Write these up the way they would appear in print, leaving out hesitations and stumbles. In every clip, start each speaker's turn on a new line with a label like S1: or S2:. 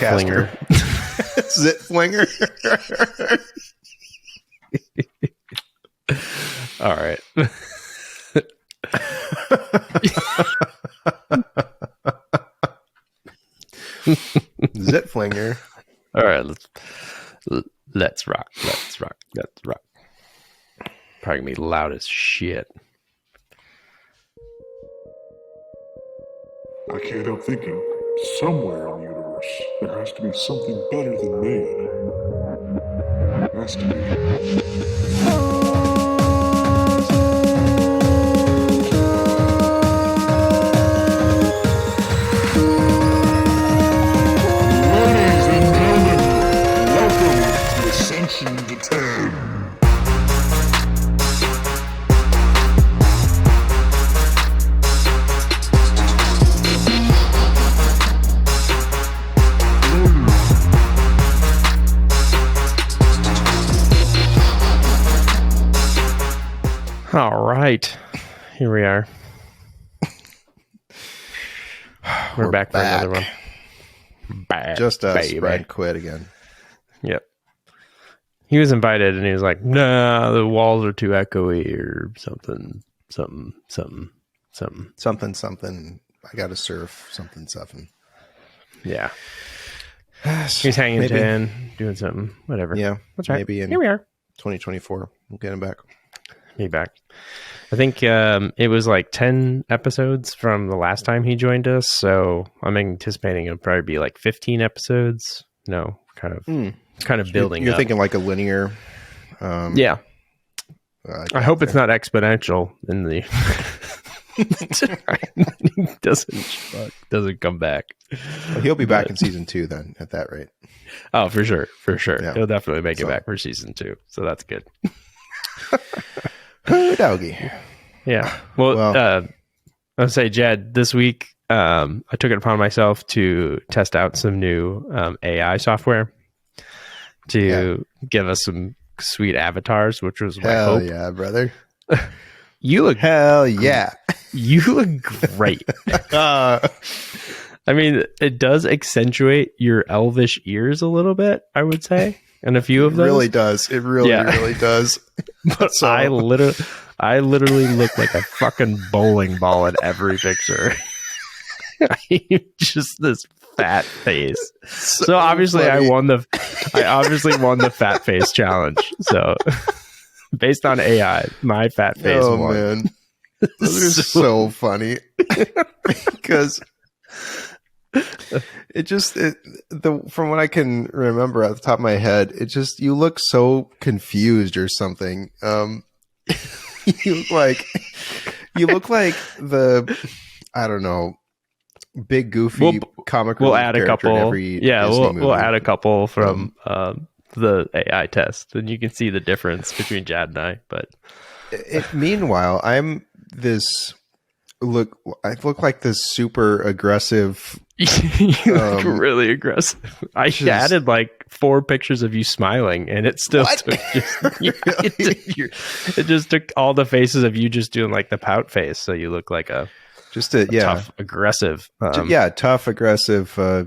S1: podcaster. Zit flinger.
S2: All right.
S1: Zit flinger.
S2: All right, let's rock. Probably gonna be loud as shit.
S3: I can't help thinking, somewhere in the universe, there has to be something better than man. Has to be. Ladies and gentlemen, welcome to Ascension To Ten.
S2: All right, here we are. We're back for another one. Back,
S1: Just us.
S2: baby.
S1: Brad quit again.
S2: Yep. He was invited, and he was like, "Nah, the walls are too echoey, or something.
S1: Something. I got to surf something.
S2: Yeah." He's hanging 10, doing something, whatever.
S1: Yeah,
S2: That's right.
S1: maybe in
S2: Here we are.
S1: 2024 we'll get him back.
S2: Me back. I think it was like 10 episodes from the last time he joined us, so I'm anticipating it'll probably be like 15 episodes. No, kind of building.
S1: You're
S2: up.
S1: thinking like a linear.
S2: Yeah. I hope it's not exponential in the. doesn't come back.
S1: Well, he'll be back in season 2 then. At that rate.
S2: Oh, for sure.
S1: Yeah.
S2: He'll definitely make it back for season 2, so that's good.
S1: Doggy.
S2: Yeah. Well, I'll say, Jed, this week I took it upon myself to test out some new AI software to give us some sweet avatars, which was my
S1: Hell
S2: hope.
S1: yeah, brother.
S2: You look
S1: Hell yeah.
S2: You look great. I mean, it does accentuate your elvish ears a little bit, I would say, and a few of those.
S1: It really does. It really does.
S2: But
S1: So-
S2: I literally look like a fucking bowling ball in every picture. Just this fat face. So obviously
S1: funny.
S2: I obviously won the fat face challenge. So based on AI, my fat face won.
S1: Man. Those are so funny. Because from what I can remember at the top of my head, you look so confused or something. You look like I don't know, big goofy comic.
S2: We'll add a couple. We'll add a couple
S1: movie.
S2: from the AI test, and you can see the difference between Jad and I. But
S1: meanwhile, I look like this super aggressive.
S2: You look really aggressive. I added like 4 pictures of you smiling, and it still took it just took all the faces of you just doing like the pout face, so you look like a tough, aggressive.
S1: Tough, aggressive. I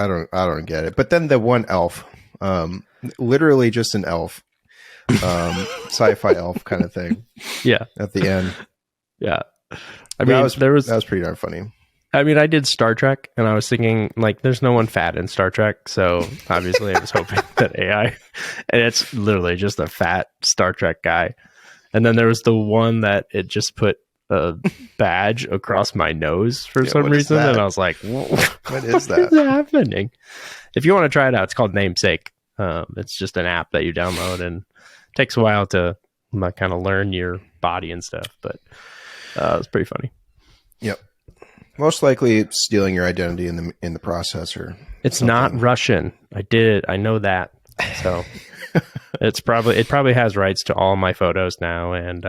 S1: don't get it. But then the one elf, literally just an elf, sci-fi elf kind of thing.
S2: Yeah,
S1: at the end.
S2: Yeah, I mean, that
S1: was pretty darn funny.
S2: I mean, I did Star Trek, and I was thinking, like, there's no one fat in Star Trek, so obviously I was hoping that AI, and it's literally just a fat Star Trek guy. And then there was the one that it just put a badge across my nose for some reason, and I was like, what
S1: is that?
S2: What is happening? If you want to try it out, it's called Namesake. It's just an app that you download, and it takes a while to kind of learn your body and stuff, but it's pretty funny.
S1: Yep. Most likely stealing your identity in the processor.
S2: It's not Russian. I know that. So it probably has rights to all my photos now, and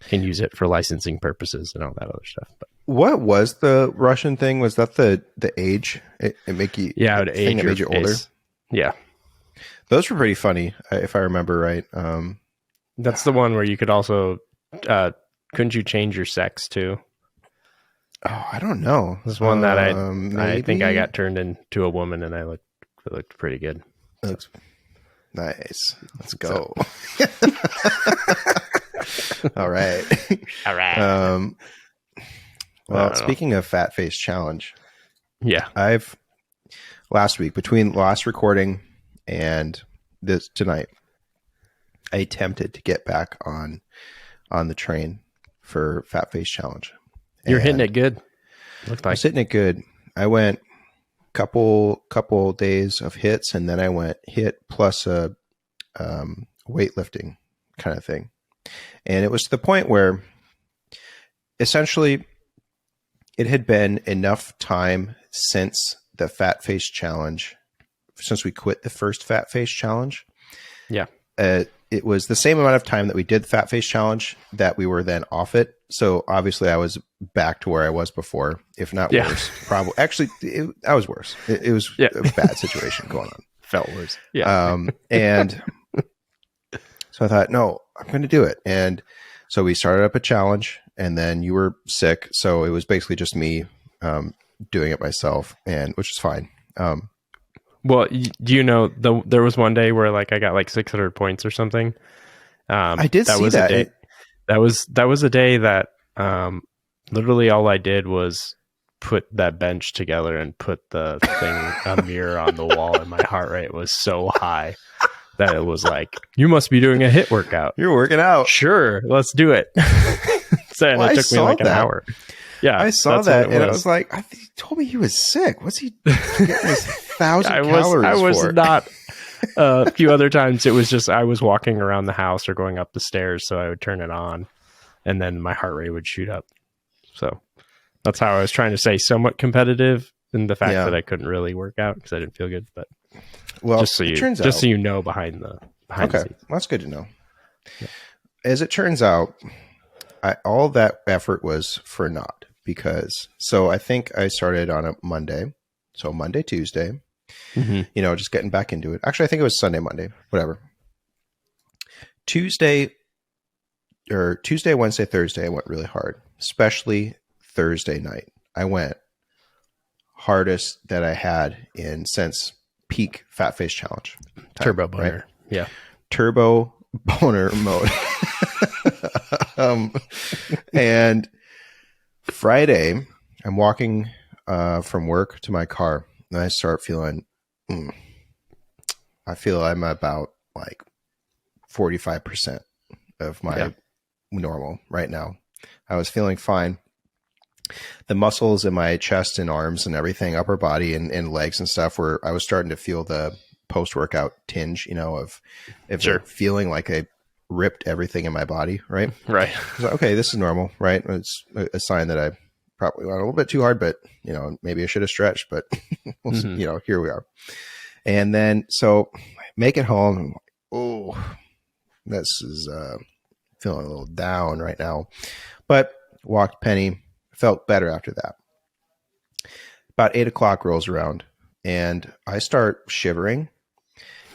S2: can use it for licensing purposes and all that other stuff. But
S1: what was the Russian thing? Was that the age? It make you
S2: it would age
S1: made you older.
S2: Yeah,
S1: those were pretty funny if I remember right.
S2: That's the one where you could also couldn't you change your sex too?
S1: Oh, I don't know.
S2: This one that I think I
S1: maybe?
S2: got turned into a woman, and it looked pretty good.
S1: Looks nice. Let's
S2: So-
S1: go. All right.
S2: All right.
S1: Well,
S2: don't know.
S1: speaking of Fat Face Challenge,
S2: Yeah.
S1: last week, between last recording and this tonight, I attempted to get back on the train for Fat Face Challenge.
S2: You're hitting
S1: And
S2: it good. Looked
S1: I
S2: like
S1: was hitting it good. I went couple days of hits, and then I went hit plus a weightlifting kind of thing. And it was to the point where essentially it had been enough time since the Fat Face Challenge, since we quit the first Fat Face Challenge.
S2: Yeah.
S1: It was the same amount of time that we did the Fat Face Challenge that we were then off it. So obviously I was back to where I was before, if not worse. Probably. Actually, I was worse. It was a bad situation going on.
S2: Felt worse. Yeah.
S1: And so I thought, no, I'm going to do it. And so we started up a challenge, and then you were sick. So it was basically just me doing it myself, and which is fine.
S2: Well, do you know there was one day where like I got like 600 points or something.
S1: I did see that.
S2: That was a day that literally all I did was put that bench together and put the thing a mirror on the wall, and my heart rate was so high that it was like, you must be doing a HIIT workout.
S1: You're working out.
S2: Sure, let's do it. So
S1: Well,
S2: it took me like an hour. Yeah,
S1: I saw that, and I was like, he told me he was sick. What's he getting his 1,000 calories
S2: I was
S1: for?
S2: not. A few other times it was just I was walking around the house or going up the stairs, so I would turn it on, and then my heart rate would shoot up. So that's how I was trying to say somewhat competitive in the fact that I couldn't really work out because I didn't feel good. But
S1: well,
S2: just so you know behind the scenes.
S1: Well, that's good to know. Yeah. As it turns out, all that effort was for naught, because I think I started on a Monday, so Monday, Tuesday. Mm-hmm. Just getting back into it. Actually, I think it was Sunday, Monday, whatever. Tuesday, Wednesday, Thursday, I went really hard, especially Thursday night. I went hardest that I had since peak Fat Face Challenge.
S2: Turbo boner.
S1: Right?
S2: Yeah.
S1: Turbo boner mode. And Friday, I'm walking from work to my car, and I start feeling, I feel I'm about like 45% of my normal right now. I was feeling fine. The muscles in my chest and arms and everything, upper body and legs and stuff, I was starting to feel the post-workout tinge, of feeling like I ripped everything in my body, right?
S2: Right.
S1: I was like, okay, this is normal, right? It's a sign that I probably went a little bit too hard, but maybe I should have stretched, but here we are. And then so make it home. And oh, this is feeling a little down right now, but walked Penny, felt better after that. About 8:00 rolls around, and I start shivering,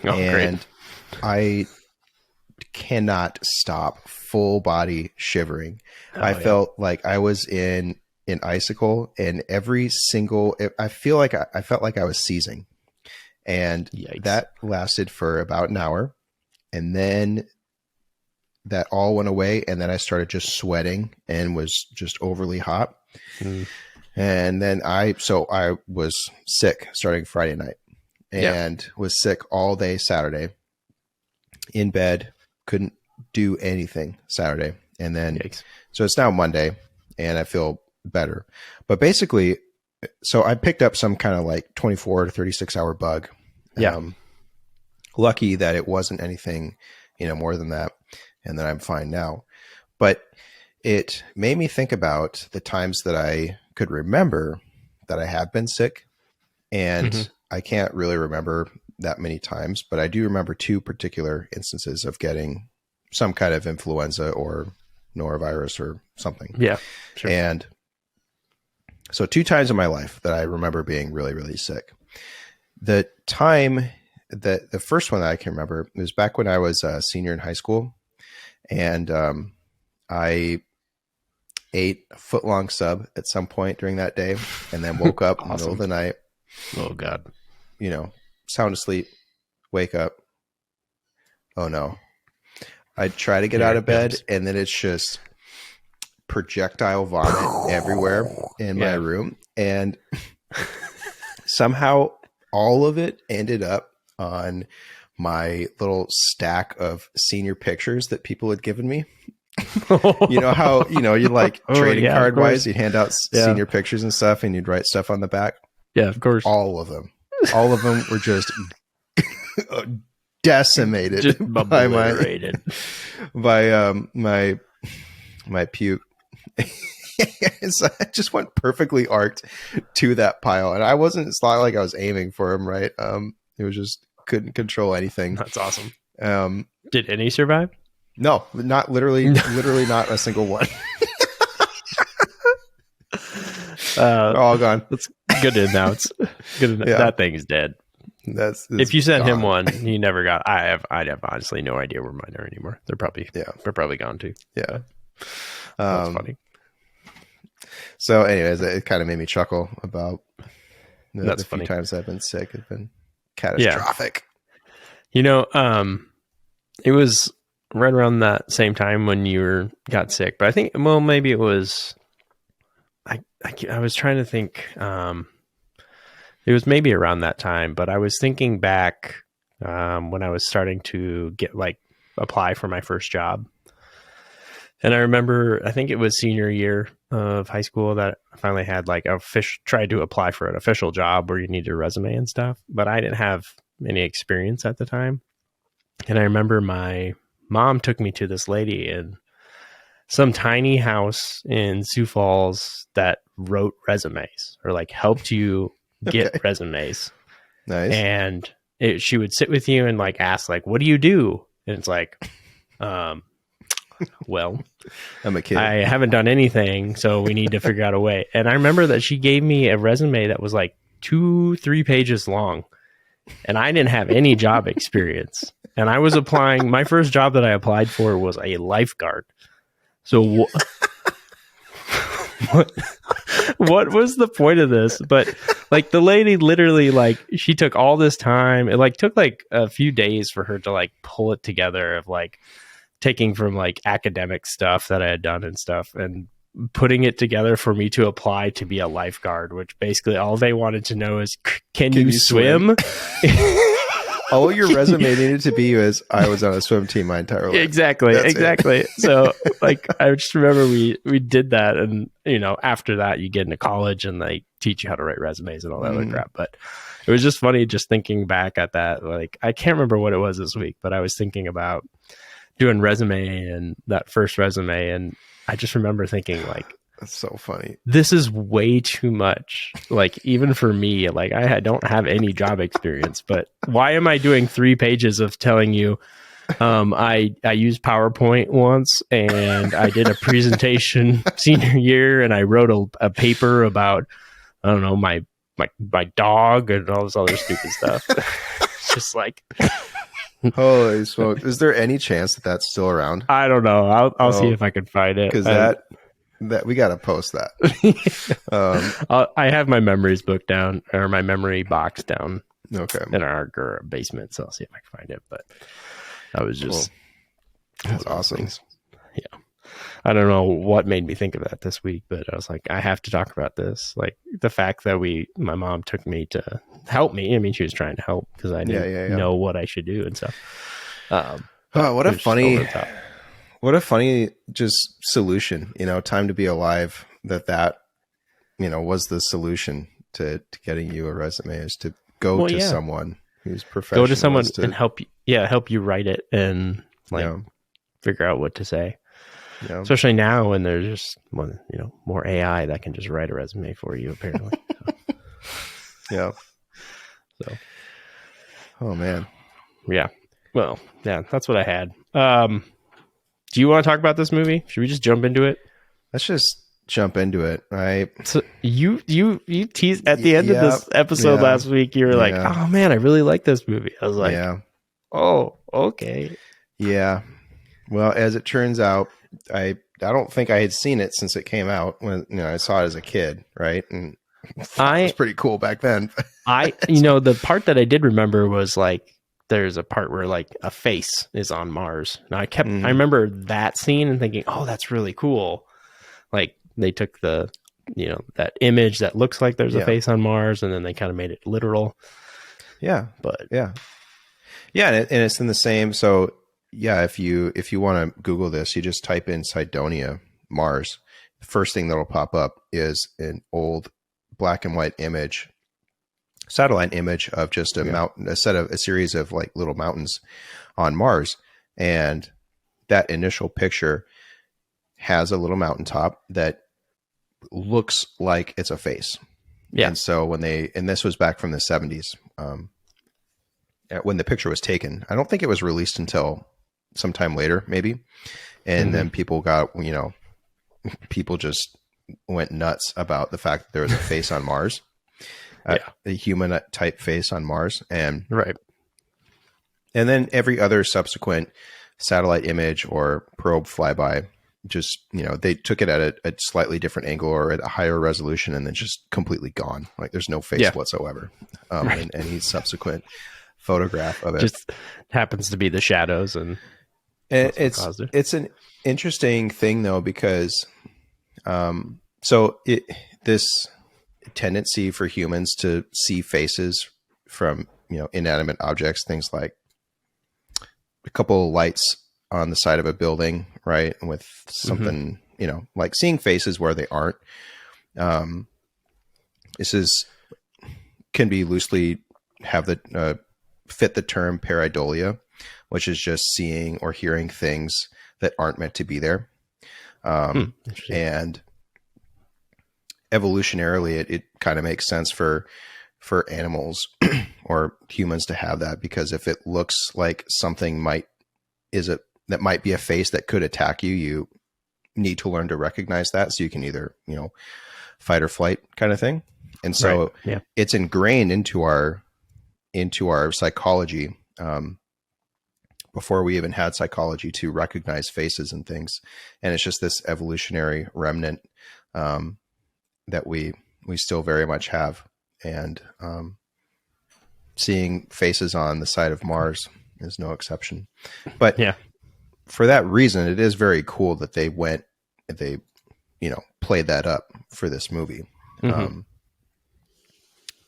S1: and great. I cannot stop, full body shivering. I felt like I was in an icicle, and I felt like I was seizing, and
S2: Yikes.
S1: That lasted for about an hour, and then that all went away, and then I started just sweating and was just overly hot. And then I was sick starting Friday night, and was sick all day Saturday, in bed, couldn't do anything Saturday. And then, so it's now Monday, and I feel better. But basically, so I picked up some kind of like 24 to 36 hour bug. Lucky that it wasn't anything, more than that. And then I'm fine now. But it made me think about the times that I could remember that I have been sick. And I can't really remember that many times, but I do remember two particular instances of getting some kind of influenza or norovirus or something.
S2: Yeah, sure.
S1: And so 2 times in my life that I remember being really, really sick. The first one that I can remember was back when I was a senior in high school. And I ate a foot-long sub at some point during that day, and then woke up in the middle of the night.
S2: Oh God.
S1: Sound asleep, wake up. Oh no. I try to get out of bed, and then it's just projectile vomit everywhere in my room. And somehow all of it ended up on my little stack of senior pictures that people had given me. You know how, you'd like trading card wise, you'd hand out senior pictures and stuff, and you'd write stuff on the back.
S2: Yeah, of course.
S1: All of them were just decimated, just by my puke. So I just went perfectly arced to that pile, and it's not like I was aiming for him, right? It was just couldn't control anything.
S2: That's awesome. Did any survive?
S1: No, not literally not a single one. They're all gone.
S2: That's good to announce. That thing's dead. That's if you sent him one, he never got. I'd have honestly no idea where mine are anymore. They're probably gone too.
S1: Yeah,
S2: that's funny.
S1: So, anyways, it kind of made me chuckle about the few
S2: funny.
S1: times I've been sick. It's been catastrophic.
S2: Yeah. It was right around that same time when you got sick, but I think maybe it was. I was trying to think. It was maybe around that time, but I was thinking back when I was starting to apply for my first job. And I remember, I think it was senior year of high school that I finally had tried to apply for an official job where you need a resume and stuff, but I didn't have any experience at the time. And I remember my mom took me to this lady in some tiny house in Sioux Falls that wrote resumes or helped you get resumes.
S1: Nice.
S2: And she would sit with you and ask what do you do? And it's well,
S1: I'm a kid.
S2: I haven't done anything, so we need to figure out a way. And I remember that she gave me a resume that was 2-3 pages long, and I didn't have any job experience. And I was applying. My first job that I applied for was a lifeguard. So what was the point of this? But the lady literally she took all this time. It took a few days for her to pull it together of taking from academic stuff that I had done and stuff and putting it together for me to apply to be a lifeguard, which basically all they wanted to know is, can you swim?
S1: All your resume needed to be was, I was on a swim team my entire life.
S2: Exactly. So I just remember we did that. And, after that you get into college and they teach you how to write resumes and all that other crap. But it was just funny just thinking back at that. I can't remember what it was this week, but I was thinking about doing resume and that first resume. And I just remember thinking
S1: that's so funny.
S2: This is way too much. Even for me, I don't have any job experience, but why am I doing 3 pages of telling you, I used PowerPoint once and I did a presentation senior year and I wrote a paper about, I don't know, my dog and all this other stupid stuff. It's just
S1: holy smoke. Is there any chance that that's still around?
S2: I don't know. I'll see if I can find it.
S1: Because that we got to post that.
S2: I have my memories book down, or my memory box down in our basement. So I'll see if I can find it. But that was just,
S1: that's awesome.
S2: Yeah. I don't know what made me think of that this week, but I was I have to talk about this. The fact that my mom took me to help me. I mean, she was trying to help because I didn't know what I should do and stuff.
S1: What a funny just solution, Time to Be Alive, that was the solution to getting you a resume, is to go to someone who's professional.
S2: Go to someone and help you write it and figure out what to say. Yeah. Especially now when there's just more AI that can just write a resume for you, apparently.
S1: Yeah.
S2: So.
S1: Oh man.
S2: Yeah. Well, yeah, that's what I had. Do you want to talk about this movie? Should we just jump into it?
S1: Let's just jump into it.
S2: So you teased at the end of this episode last week. You were like, "Oh man, I really like this movie." I was like, "Oh, okay."
S1: Yeah. Well, as it turns out, I don't think I had seen it since it came out when I saw it as a kid, right? And it was pretty cool back then.
S2: The part that I did remember was like there's a part where like a face is on Mars. And I remember that scene and thinking, oh, that's really cool. Like they took the, that image that looks like there's a face on Mars, and then they kind of made it literal.
S1: Yeah.
S2: But
S1: yeah. And it's in the same. So yeah, if you want to Google this, you just type in Cydonia Mars. The first thing that'll pop up is an old black and white satellite image of just a mountain, a series of like little mountains on Mars. And that initial picture has a little mountaintop that looks like it's a face. Yeah. And so and this was back from the 70s, when the picture was taken. I don't think it was released until sometime later, maybe. And then people people just went nuts about the fact that there was a face on Mars, a human type face on Mars. And then every other subsequent satellite image or probe flyby, just, they took it at a slightly different angle or at a higher resolution, and then just completely gone. Like there's no face whatsoever in any subsequent photograph of it. Just
S2: happens to be the shadows. And
S1: it's an interesting thing though, because this tendency for humans to see faces from inanimate objects, things like a couple of lights on the side of a building, right, with something like seeing faces where they aren't. This can be loosely fit the term pareidolia, which is just seeing or hearing things that aren't meant to be there. And evolutionarily, it kind of makes sense for animals or humans to have that, because if it looks like something that might be a face that could attack you, you need to learn to recognize that, so you can either fight or flight kind of thing. And so it's ingrained into our psychology, before we even had psychology, to recognize faces and things. And it's just this evolutionary remnant that we still very much have. And seeing faces on the side of Mars is no exception. But for that reason, it is very cool that they played that up for this movie.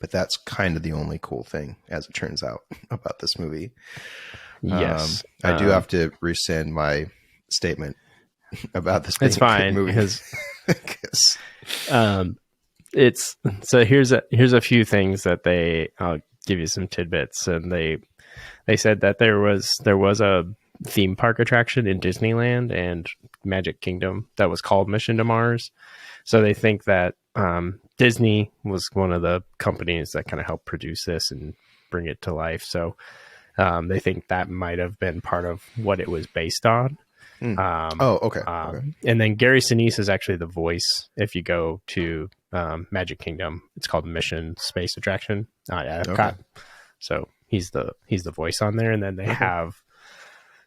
S1: But that's kind of the only cool thing, as it turns out, about this movie.
S2: Yes.
S1: I do have to rescind my statement about this.
S2: It's fine
S1: movie.
S2: because here's a few things that I'll give you some tidbits. And they said that there was a theme park attraction in Disneyland and Magic Kingdom that was called Mission to Mars. So they think that Disney was one of the companies that kind of helped produce this and bring it to life. So they think that might have been part of what it was based on.
S1: Okay.
S2: And then Gary Sinise is actually the voice. If you go to Magic Kingdom, it's called Mission Space Attraction at Epcot. Okay. So he's the voice on there. And then they have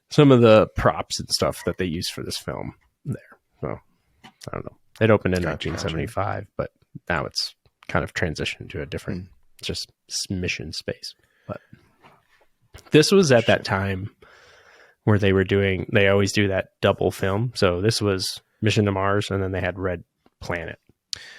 S2: some of the props and stuff that they use for this film there. So I don't know. It opened in 1975, but now it's kind of transitioned to a different, just mission space. But this was at that time where they always do that double film. So this was Mission to Mars, and then they had Red Planet.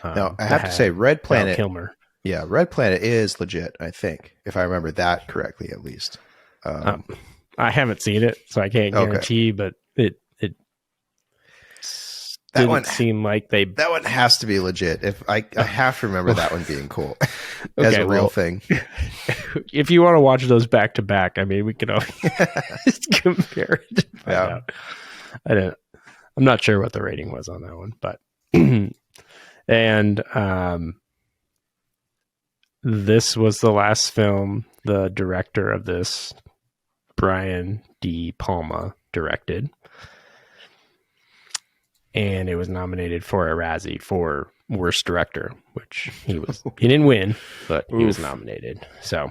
S1: Now, I have to say, Red Planet,
S2: Kilmer.
S1: Yeah, Red Planet is legit, I think, if I remember that correctly, at least.
S2: I haven't seen it, so I can't guarantee, but it didn't seem like that
S1: one has to be legit. If I have to remember that one being cool as a real thing.
S2: If you want to watch those back to back, I mean, we can always compare it. I'm not sure what the rating was on that one, but and this was the last film the director of this, Brian De Palma, directed. And it was nominated for a Razzie for Worst Director, which he didn't win, but he was nominated. So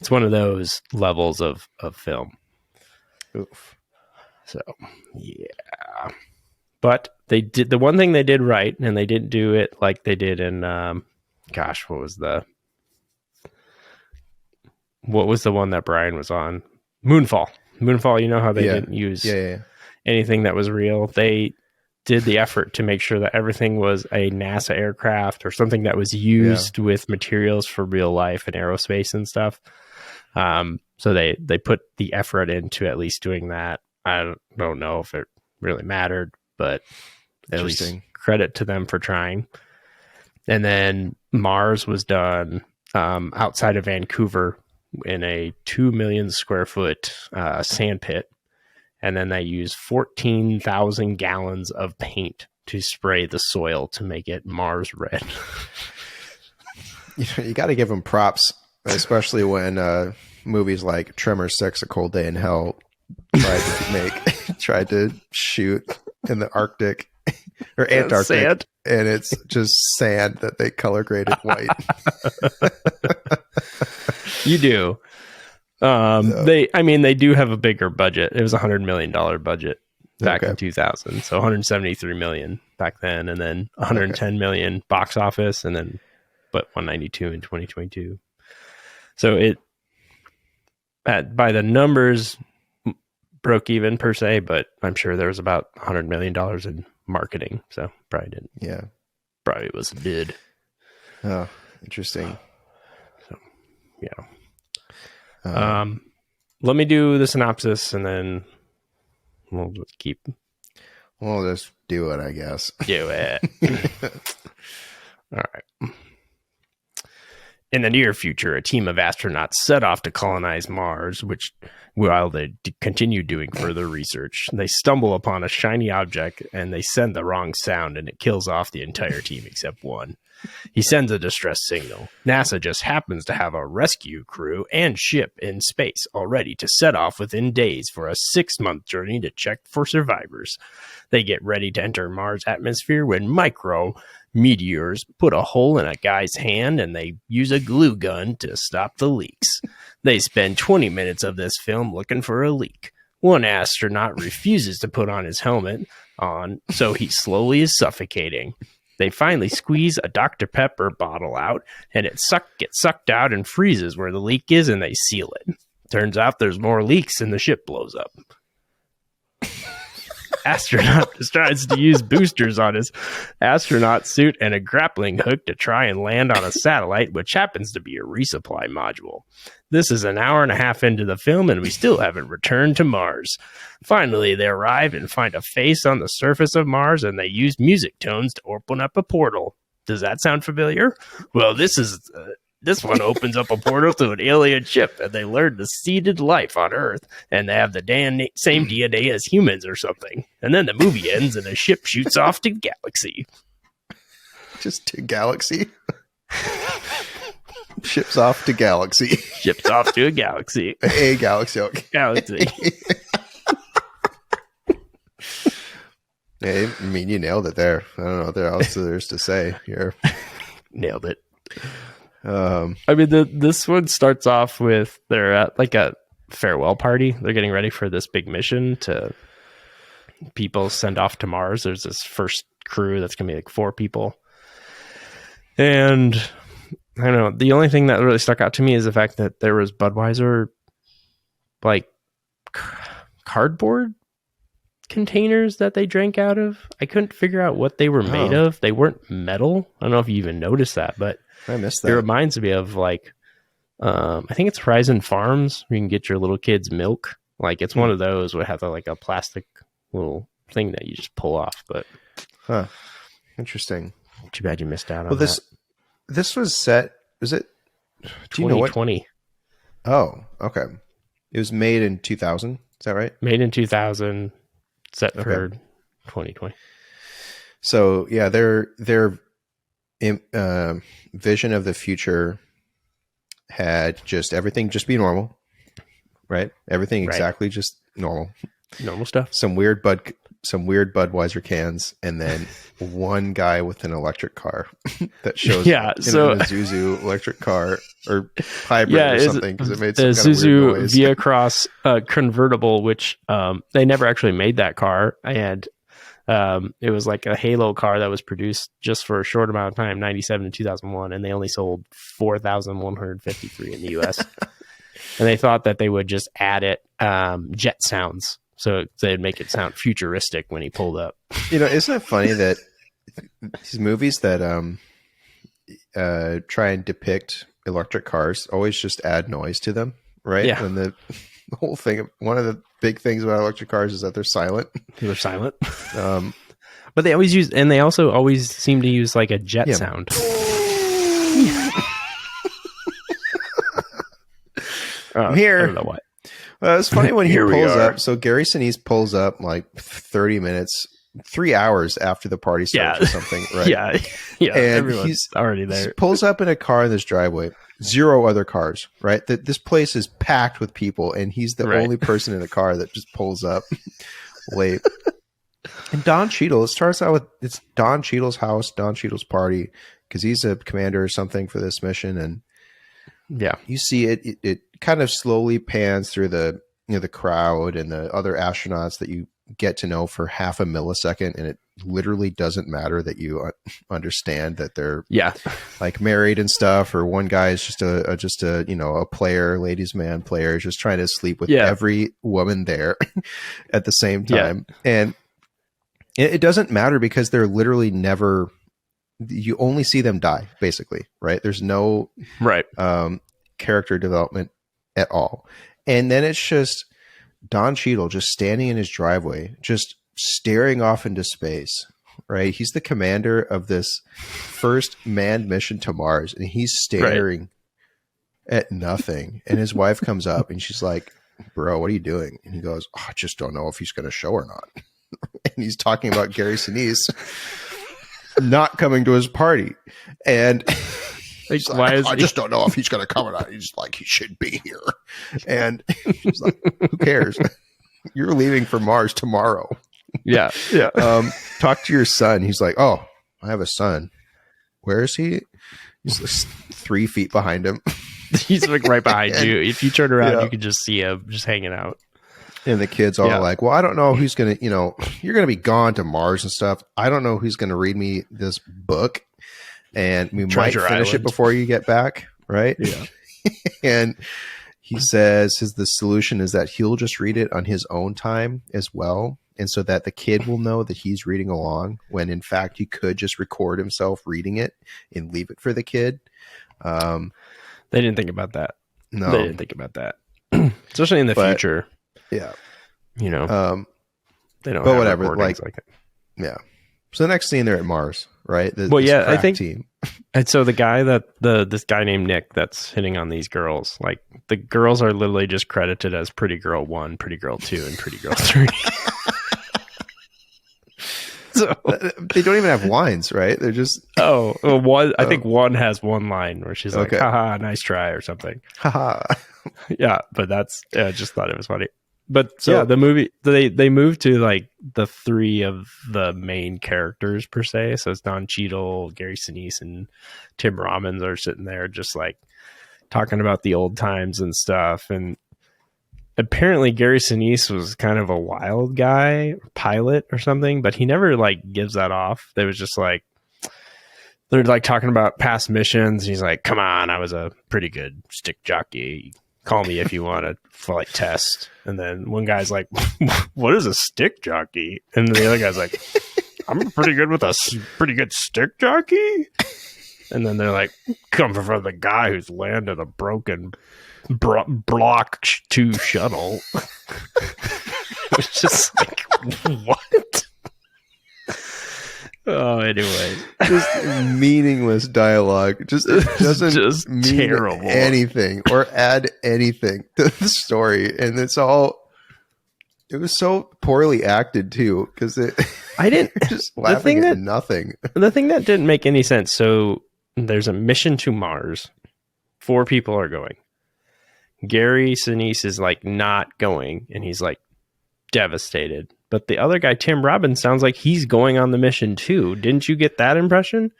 S2: it's one of those levels of film.
S1: Oof.
S2: So, yeah. But they did the one thing they did right, and they didn't do it like they did in what was the one that Brian was on? Moonfall. You know how they didn't use anything that was real. They did the effort to make sure that everything was a NASA aircraft or something that was used with materials for real life and aerospace and stuff. So they put the effort into at least doing that. I don't know if it really mattered, but at least credit to them for trying. And then Mars was done outside of Vancouver in a 2 million square foot sand pit. And then they used 14,000 gallons of paint to spray the soil to make it Mars red.
S1: You got to give them props, especially when movies like Tremor 6, A Cold Day in Hell tried to shoot in the Arctic or Antarctic,
S2: sand.
S1: And it's just sand that they color graded white.
S2: You do. They do have a bigger budget. It was $100 million budget back in 2000. So 173 million back then, and then 110 million box office, and then 192 in 2022. So it by the numbers broke even per se, but I'm sure there was about $100 million in marketing. So probably didn't.
S1: Yeah.
S2: Probably was a bid.
S1: Oh, interesting.
S2: So, yeah. Let me do the synopsis and then we'll just
S1: We'll just do it, I guess.
S2: Do it. All right. In the near future, a team of astronauts set off to colonize Mars, which, while they continue doing further research, they stumble upon a shiny object and they send the wrong sound and it kills off the entire team except one. He sends a distress signal. NASA just happens to have a rescue crew and ship in space all ready to set off within days for a 6-month journey to check for survivors. They get ready to enter Mars' atmosphere when micro meteors put a hole in a guy's hand and they use a glue gun to stop the leaks. They spend 20 minutes of this film looking for a leak. One astronaut refuses to put on his helmet on, so he slowly is suffocating. They finally squeeze a Dr. Pepper bottle out, and it gets sucked out and freezes where the leak is, and they seal it. Turns out there's more leaks, and the ship blows up. Astronaut decides to use boosters on his astronaut suit and a grappling hook to try and land on a satellite, which happens to be a resupply module. This is an hour and a half into the film, and we still haven't returned to Mars. Finally, they arrive and find a face on the surface of Mars, and they use music tones to open up a portal. Does that sound familiar? Well, this one opens up a portal to an alien ship, and they learn the seeded life on Earth, and they have the same DNA as humans or something. And then the movie ends, and the ship shoots off to galaxy.
S1: Just to galaxy? Ships off to galaxy.
S2: Ships off to a galaxy.
S1: A galaxy. Okay.
S2: Galaxy.
S1: Hey, I mean, you nailed it there. I don't know what else there's to say here.
S2: Nailed it. This one starts off with they're at like a farewell party. They're getting ready for this big mission to people send off to Mars. There's this first crew that's gonna be like 4 people, and I don't know. The only thing that really stuck out to me is the fact that there was Budweiser like cardboard containers that they drank out of. I couldn't figure out what they were made of. They weren't metal. I don't know if you even noticed that, but
S1: I missed that.
S2: It reminds me of like, I think it's Horizon Farms where you can get your little kids milk. Like it's one of those where it has like a plastic little thing that you just pull off. But
S1: interesting.
S2: Too bad you missed out on
S1: this was set. Was it
S2: 2020?
S1: Oh, okay. It was made in 2000. Is that right?
S2: Made in 2000, set for 2020.
S1: So yeah, their vision of the future had just everything just be normal, right? Everything exactly just normal
S2: stuff.
S1: Some weird Budweiser cans, and then one guy with an electric car that shows in a Isuzu electric car or hybrid or something, because it made some kind of weird noise.
S2: Via Cross convertible, which they never actually made that car, and It was like a Halo car that was produced just for a short amount of time, 97 to 2001, and they only sold 4,153 in the US. And they thought that they would just add it jet sounds, so they'd make it sound futuristic when he pulled up.
S1: Isn't it funny that these movies that try and depict electric cars always just add noise to them, right?
S2: Yeah.
S1: And the whole thing, one of the big things about electric cars is that they're silent.
S2: They're silent. But they always use, and they also always seem to use like a jet sound.
S1: I'm here.
S2: I don't know what.
S1: It's funny when he
S2: Here we
S1: pulls
S2: are.
S1: up. So Gary Sinise pulls up like 30 minutes, 3 hours after the party starts or something, right?
S2: Yeah.
S1: And
S2: Everyone's
S1: he's
S2: already
S1: He
S2: there.
S1: pulls up in a car in this driveway. 0 other cars, right? This place is packed with people, and he's the only person in the car that just pulls up late. And Don Cheadle, it starts out with, it's Don Cheadle's house, Don Cheadle's party, because he's a commander or something for this mission. And you see it kind of slowly pans through the crowd and the other astronauts that you get to know for half a millisecond, and it literally doesn't matter that you understand that they're like married and stuff, or one guy is just a player, ladies man player, just trying to sleep with every woman there at the same time. And it doesn't matter because they're literally never, you only see them die basically, right? There's no character development at all. And then it's just Don Cheadle just standing in his driveway, just staring off into space, right? He's the commander of this first manned mission to Mars, and he's staring at nothing. And his wife comes up and she's like, bro, what are you doing? And he goes, I just don't know if he's going to show or not. And he's talking about Gary Sinise not coming to his party. And
S2: like, why is
S1: I just don't know if he's going to come or not. He's like, he should be here. And she's like, who cares? You're leaving for Mars tomorrow. Talk to your son. He's like, oh, I have a son. Where is he? He's like 3 feet behind him.
S2: He's like right behind you. If you turn around, you can just see him just hanging out.
S1: And the kids all like, well, I don't know who's going to, you're going to be gone to Mars and stuff. I don't know who's going to read me this book. And we might finish it before you get back. Right.
S2: Yeah.
S1: And he says the solution is that he'll just read it on his own time as well. And so that the kid will know that he's reading along, when in fact he could just record himself reading it and leave it for the kid.
S2: They didn't think about that.
S1: No,
S2: they didn't think about that. Especially in the future.
S1: Yeah.
S2: They don't
S1: but
S2: have
S1: whatever,
S2: like that.
S1: Yeah. So the next scene, they're at Mars, right?
S2: I think
S1: team.
S2: And so the guy this guy named Nick that's hitting on these girls, like the girls are literally just credited as Pretty Girl 1, Pretty Girl 2, and Pretty Girl 3. So
S1: they don't even have lines, right? They're just
S2: I think one has one line where she's like, haha, nice try, or something.
S1: Haha.
S2: Yeah, but I just thought it was funny. But so the movie, they moved to like the 3 of the main characters per se. So it's Don Cheadle, Gary Sinise, and Tim Robbins are sitting there just like talking about the old times and stuff. And apparently Gary Sinise was kind of a wild guy, pilot or something, but he never like gives that off. They was just like, they're like talking about past missions. He's like, come on, I was a pretty good stick jockey. Call me if you want a flight test. And then one guy's like, what is a stick jockey? And the other guy's like, I'm pretty good with a pretty good stick jockey. And then they're like, come from the guy who's landed a broken Block 2 shuttle. It was just like, what? Oh, anyway,
S1: just meaningless dialogue. Just it doesn't
S2: just
S1: mean
S2: terrible
S1: anything or add anything to the story, and it was so poorly acted too, because
S2: I didn't
S1: just laughing at nothing.
S2: The thing that didn't make any sense. So there's a mission to Mars. 4 people are going. Gary Sinise is like not going, and he's like devastated. But the other guy, Tim Robbins, sounds like he's going on the mission too. Didn't you get that impression?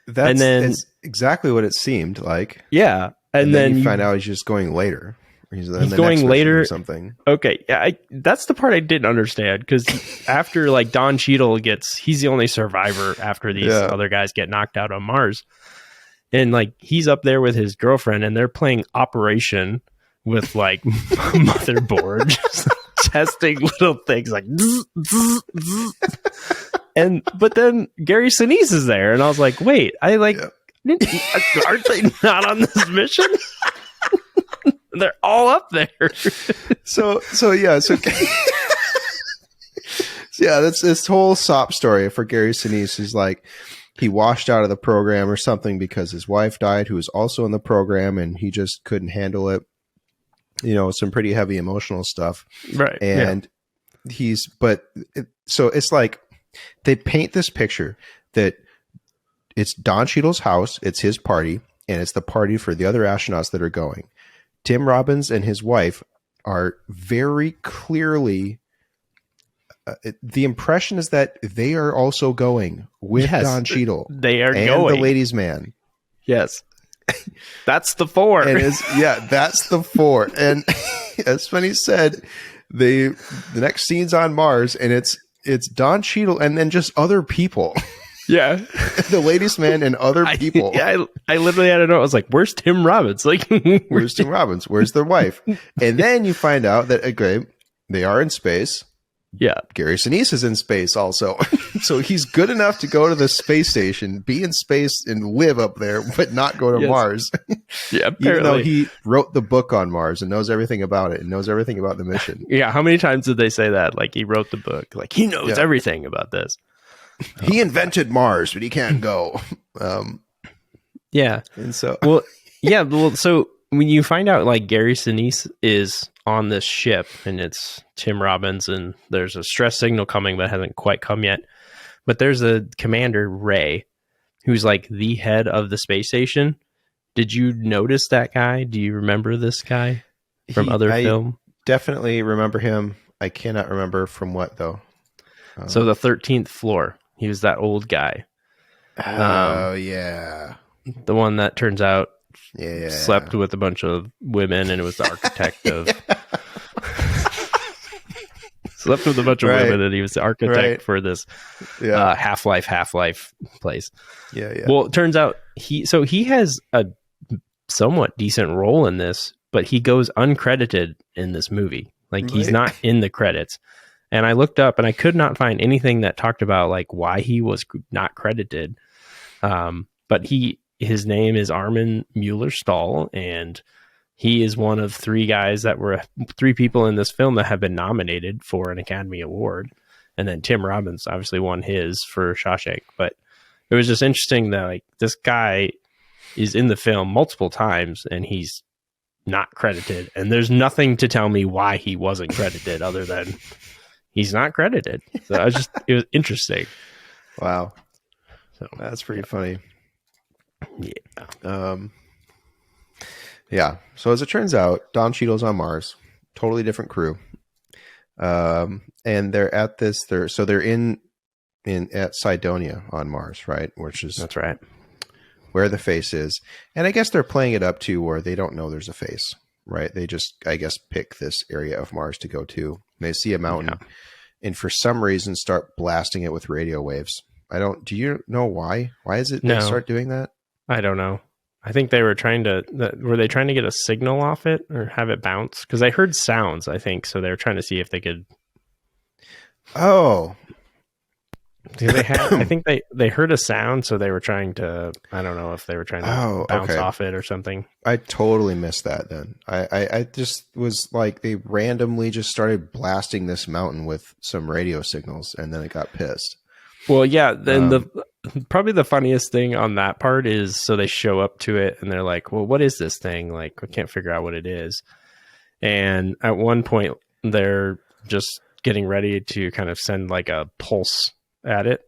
S1: That's exactly what it seemed like.
S2: Yeah.
S1: And then you find out he's just going later. He's
S2: going later
S1: or something.
S2: Okay, yeah, that's the part I didn't understand, because after like Don Cheadle he's the only survivor after these other guys get knocked out on Mars, and like he's up there with his girlfriend, and they're playing Operation with like motherboard, just testing little things like, zzz, zzz, zzz. But then Gary Sinise is there, and I was like, wait, aren't they not on this mission? They're all up there.
S1: So yeah, that's this whole SOP story for Gary Sinise. He's like, he washed out of the program or something because his wife died, who was also in the program, and he just couldn't handle it. You know, some pretty heavy emotional stuff.
S2: Right.
S1: And so it's like they paint this picture that it's Don Cheadle's house, it's his party, and it's the party for the other astronauts that are going. Tim Robbins and his wife are very clearly, the impression is that they are also going with Don Cheadle.
S2: They are
S1: and
S2: going.
S1: The ladies' man.
S2: Yes. That's the four.
S1: And that's the four. And as Spenny said, the next scene's on Mars, and it's Don Cheadle and then just other people.
S2: Yeah.
S1: The ladies' man and other people.
S2: I literally had to know. I was like, where's Tim Robbins? Like,
S1: where's Tim Robbins? Where's their wife? And then you find out that, okay, they are in space.
S2: Yeah.
S1: Gary Sinise is in space also. So he's good enough to go to the space station, be in space and live up there, but not go to Mars.
S2: Yeah, apparently.
S1: Even though he wrote the book on Mars and knows everything about it and knows everything about the mission.
S2: Yeah. How many times did they say that? Like, he wrote the book. Like, he knows everything about this.
S1: He invented Mars, but he can't go.
S2: Yeah.
S1: And so,
S2: so when you find out like Gary Sinise is on this ship and it's Tim Robbins, and there's a stress signal coming, but it hasn't quite come yet. But there's a commander, Ray, who's like the head of the space station. Did you notice that guy? Do you remember this guy from other film?
S1: Definitely remember him. I cannot remember from what though.
S2: So the 13th floor. He was that old guy.
S1: Oh, yeah.
S2: The one that turns out
S1: Yeah.
S2: Slept with a bunch of women, and it was the architect of... Slept with a bunch of women, and he was the architect for this Half-Life place.
S1: Yeah.
S2: Well, it turns out he has a somewhat decent role in this, but he goes uncredited in this movie. Like, he's not in the credits. And I looked up, and I could not find anything that talked about like why he was not credited. But his name is Armin Mueller-Stahl, and he is one of three people in this film that have been nominated for an Academy Award. And then Tim Robbins obviously won his for Shawshank. But it was just interesting that like this guy is in the film multiple times, and he's not credited. And there's nothing to tell me why he wasn't credited other than he's not credited. So it was interesting.
S1: Wow.
S2: So
S1: that's pretty funny.
S2: Yeah.
S1: Yeah. So as it turns out, Don Cheadle's on Mars, totally different crew. And they're at this, they're in at Cydonia on Mars, right?
S2: That's right.
S1: Where the face is. And I guess they're playing it up to where they don't know there's a face, right? They just, I guess, pick this area of Mars to go to. And they see a mountain and for some reason start blasting it with radio waves. Do you know why? Why is it they start doing that?
S2: I don't know. I think they were were they trying to get a signal off it or have it bounce? Because I heard sounds, I think. So they were trying to see if they could.
S1: Oh.
S2: I think they heard a sound. So they were trying to, I don't know if they were trying to bounce off it or something.
S1: I totally missed that then. I just was like, they randomly just started blasting this mountain with some radio signals and then it got pissed.
S2: Well, yeah. Then probably the funniest thing on that part is, so they show up to it and they're like, well, what is this thing? Like, we can't figure out what it is. And at one point they're just getting ready to kind of send like a pulse at it.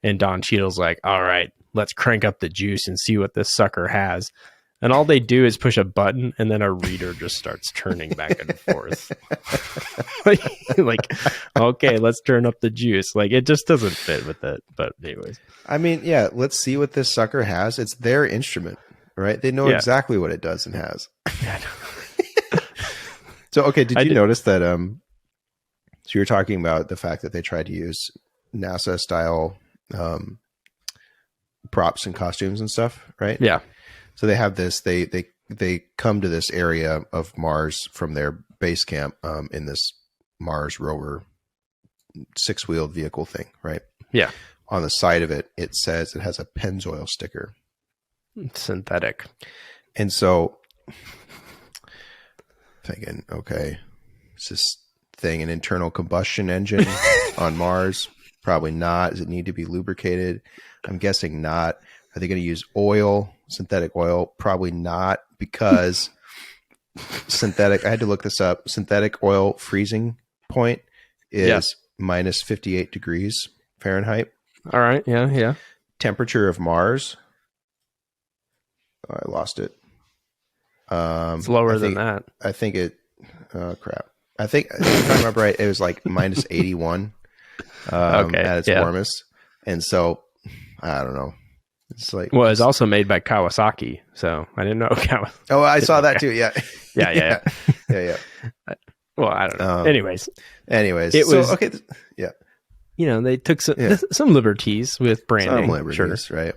S2: And Don Cheadle's like, all right, let's crank up the juice and see what this sucker has. And all they do is push a button, and then a reader just starts turning back and forth. like, okay, let's turn up the juice. Like, it just doesn't fit with it. But anyways.
S1: I mean, yeah, let's see what this sucker has. It's their instrument, right? They know exactly what it does and has. So, okay, did you notice that? So you were talking about the fact that they tried to use NASA style props and costumes and stuff, right?
S2: Yeah.
S1: So they have this. They come to this area of Mars from their base camp in this Mars rover 6-wheeled vehicle thing, right?
S2: Yeah.
S1: On the side of it, it says it has a Pennzoil sticker.
S2: Synthetic.
S1: And so thinking, okay, is this thing an internal combustion engine on Mars? Probably not. Does it need to be lubricated? I'm guessing not. Are they going to use oil, synthetic oil? Probably not, because synthetic, I had to look this up. Synthetic oil freezing point is minus 58 degrees Fahrenheit.
S2: All right. Yeah. Yeah.
S1: Temperature of Mars. Oh, I lost it.
S2: It's lower than that.
S1: I think it, crap. I think, if I remember right, it was like minus 81 at its warmest. And so, I don't know. It's like,
S2: well, it's also made by Kawasaki, so I didn't know.
S1: Oh, I saw that too. Yeah.
S2: Yeah. Well, I don't know. Anyways,
S1: it was okay. Yeah.
S2: They took some liberties with branding.
S1: Some liberties, right?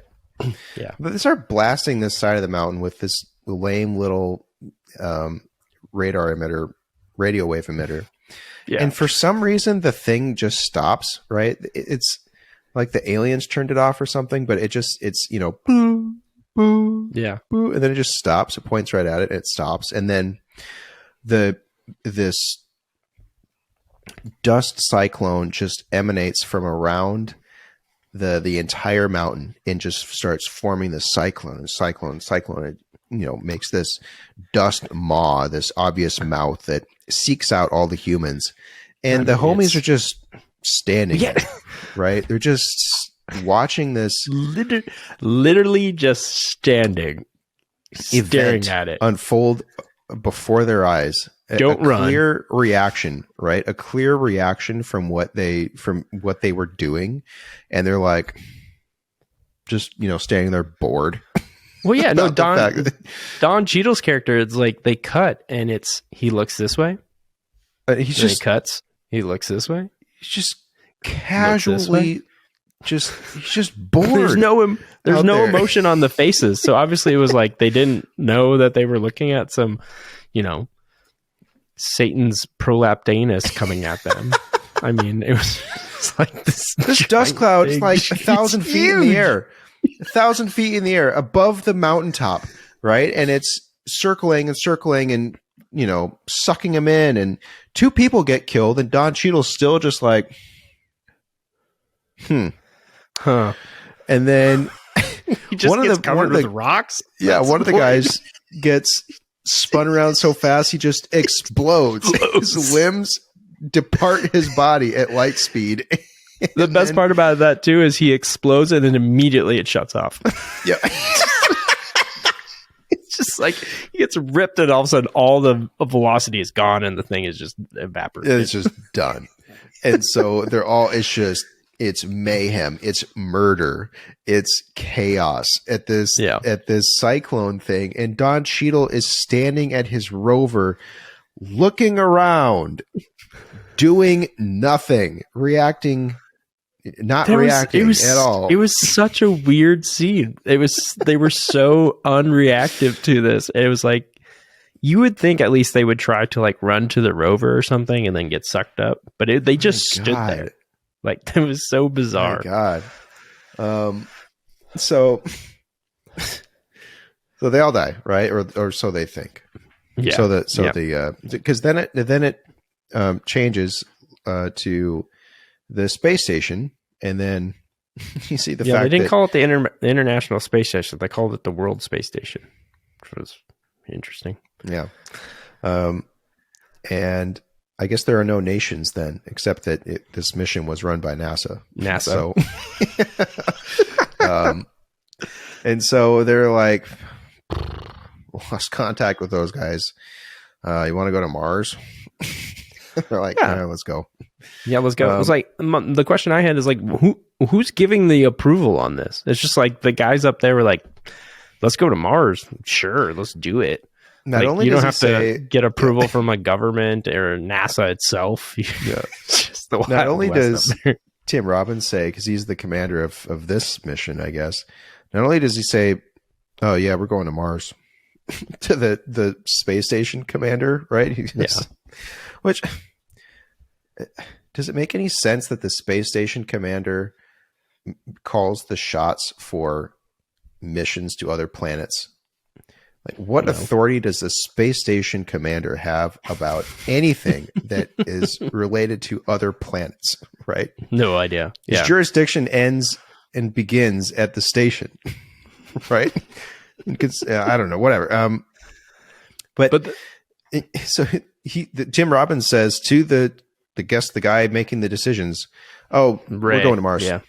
S2: Yeah.
S1: But they start blasting this side of the mountain with this lame little radio wave emitter. Yeah. And for some reason, the thing just stops, right? It's like the aliens turned it off or something, but it's boo, boo,
S2: yeah,
S1: boo, and then it just stops. It points right at it, and it stops. And then this dust cyclone just emanates from around the entire mountain and just starts forming this cyclone. It, makes this dust maw, this obvious mouth that seeks out all the humans. And the homies are just standing there, right? They're just watching this.
S2: Literally just staring at it
S1: unfold before their eyes.
S2: Don't run.
S1: Clear reaction, right? A clear reaction from what they were doing. And they're like, just, standing there bored.
S2: Well, yeah, no, Don Cheadle's character, it's like they cut and he looks this way. He cuts. He looks this way.
S1: He's just casually, he's just bored.
S2: There's no emotion on the faces. So obviously it was like they didn't know that they were looking at some, Satan's prolaptanus coming at them. I mean, it was like this
S1: dust cloud is like 1,000 feet in the air. 1,000 feet in the air above the mountaintop, right? And it's circling and sucking him in, and 2 people get killed, and Don Cheadle's still just like, And then
S2: he just gets covered with rocks.
S1: Yeah, one of the guys gets spun around so fast he just explodes. His limbs depart his body at light speed.
S2: The best part about that too is he explodes and then immediately it shuts off.
S1: Yeah.
S2: It's just like he gets ripped and all of a sudden all the velocity is gone and the thing is just evaporated.
S1: It's just done. And so it's mayhem, it's murder, it's chaos at this cyclone thing. And Don Cheadle is standing at his rover looking around, doing nothing, not reacting at all.
S2: It was such a weird scene. They were so unreactive to this. It was like, you would think at least they would try to like run to the rover or something and then get sucked up, but they just stood there. Like, it was so bizarre.
S1: Oh my God. So they all die, right? Or so they think.
S2: Yeah.
S1: Because then it changes to the space station, and then you see the fact
S2: they didn't call it the International Space Station. They called it the World Space Station, which was interesting.
S1: Yeah. And I guess there are no nations then, except that this mission was run by NASA.
S2: So,
S1: and so they're like, lost contact with those guys. You want to go to Mars? They're like, yeah, let's go.
S2: Yeah, let's go. It was like, the question I had is like, who's giving the approval on this? It's just like the guys up there were like, let's go to Mars. Sure, let's do it.
S1: Not only
S2: you
S1: does
S2: don't
S1: he
S2: have
S1: say,
S2: to get approval from a government or NASA itself.
S1: yeah,
S2: It's just the
S1: not
S2: Wild
S1: only
S2: West
S1: does
S2: up there.
S1: Tim Robbins say, because he's the commander of this mission, I guess, not only does he say, "Oh yeah, we're going to Mars," to the space station commander, right? Which, does it make any sense that the space station commander calls the shots for missions to other planets? Like, what
S2: No.
S1: authority does the space station commander have about anything that is related to other planets, right?
S2: No idea.
S1: His jurisdiction ends and begins at the station, right? I don't know, whatever. So Tim Robbins says to the guy making the decisions, "Oh,
S2: Ray,
S1: we're going to Mars.
S2: Yeah,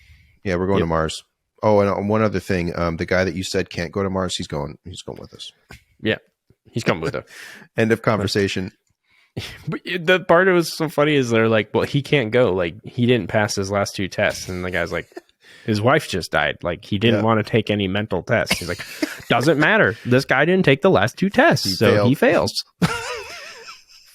S1: We're going to Mars. Oh, and one other thing, the guy that you said can't go to Mars, he's going with us."
S2: Yeah, he's coming with us.
S1: End of conversation.
S2: But the part that was so funny is they're like, well, he can't go. Like, he didn't pass his last 2 tests. And the guy's like, his wife just died. Like, he didn't want to take any mental tests. He's like, doesn't matter. This guy didn't take the last 2 tests. He fails.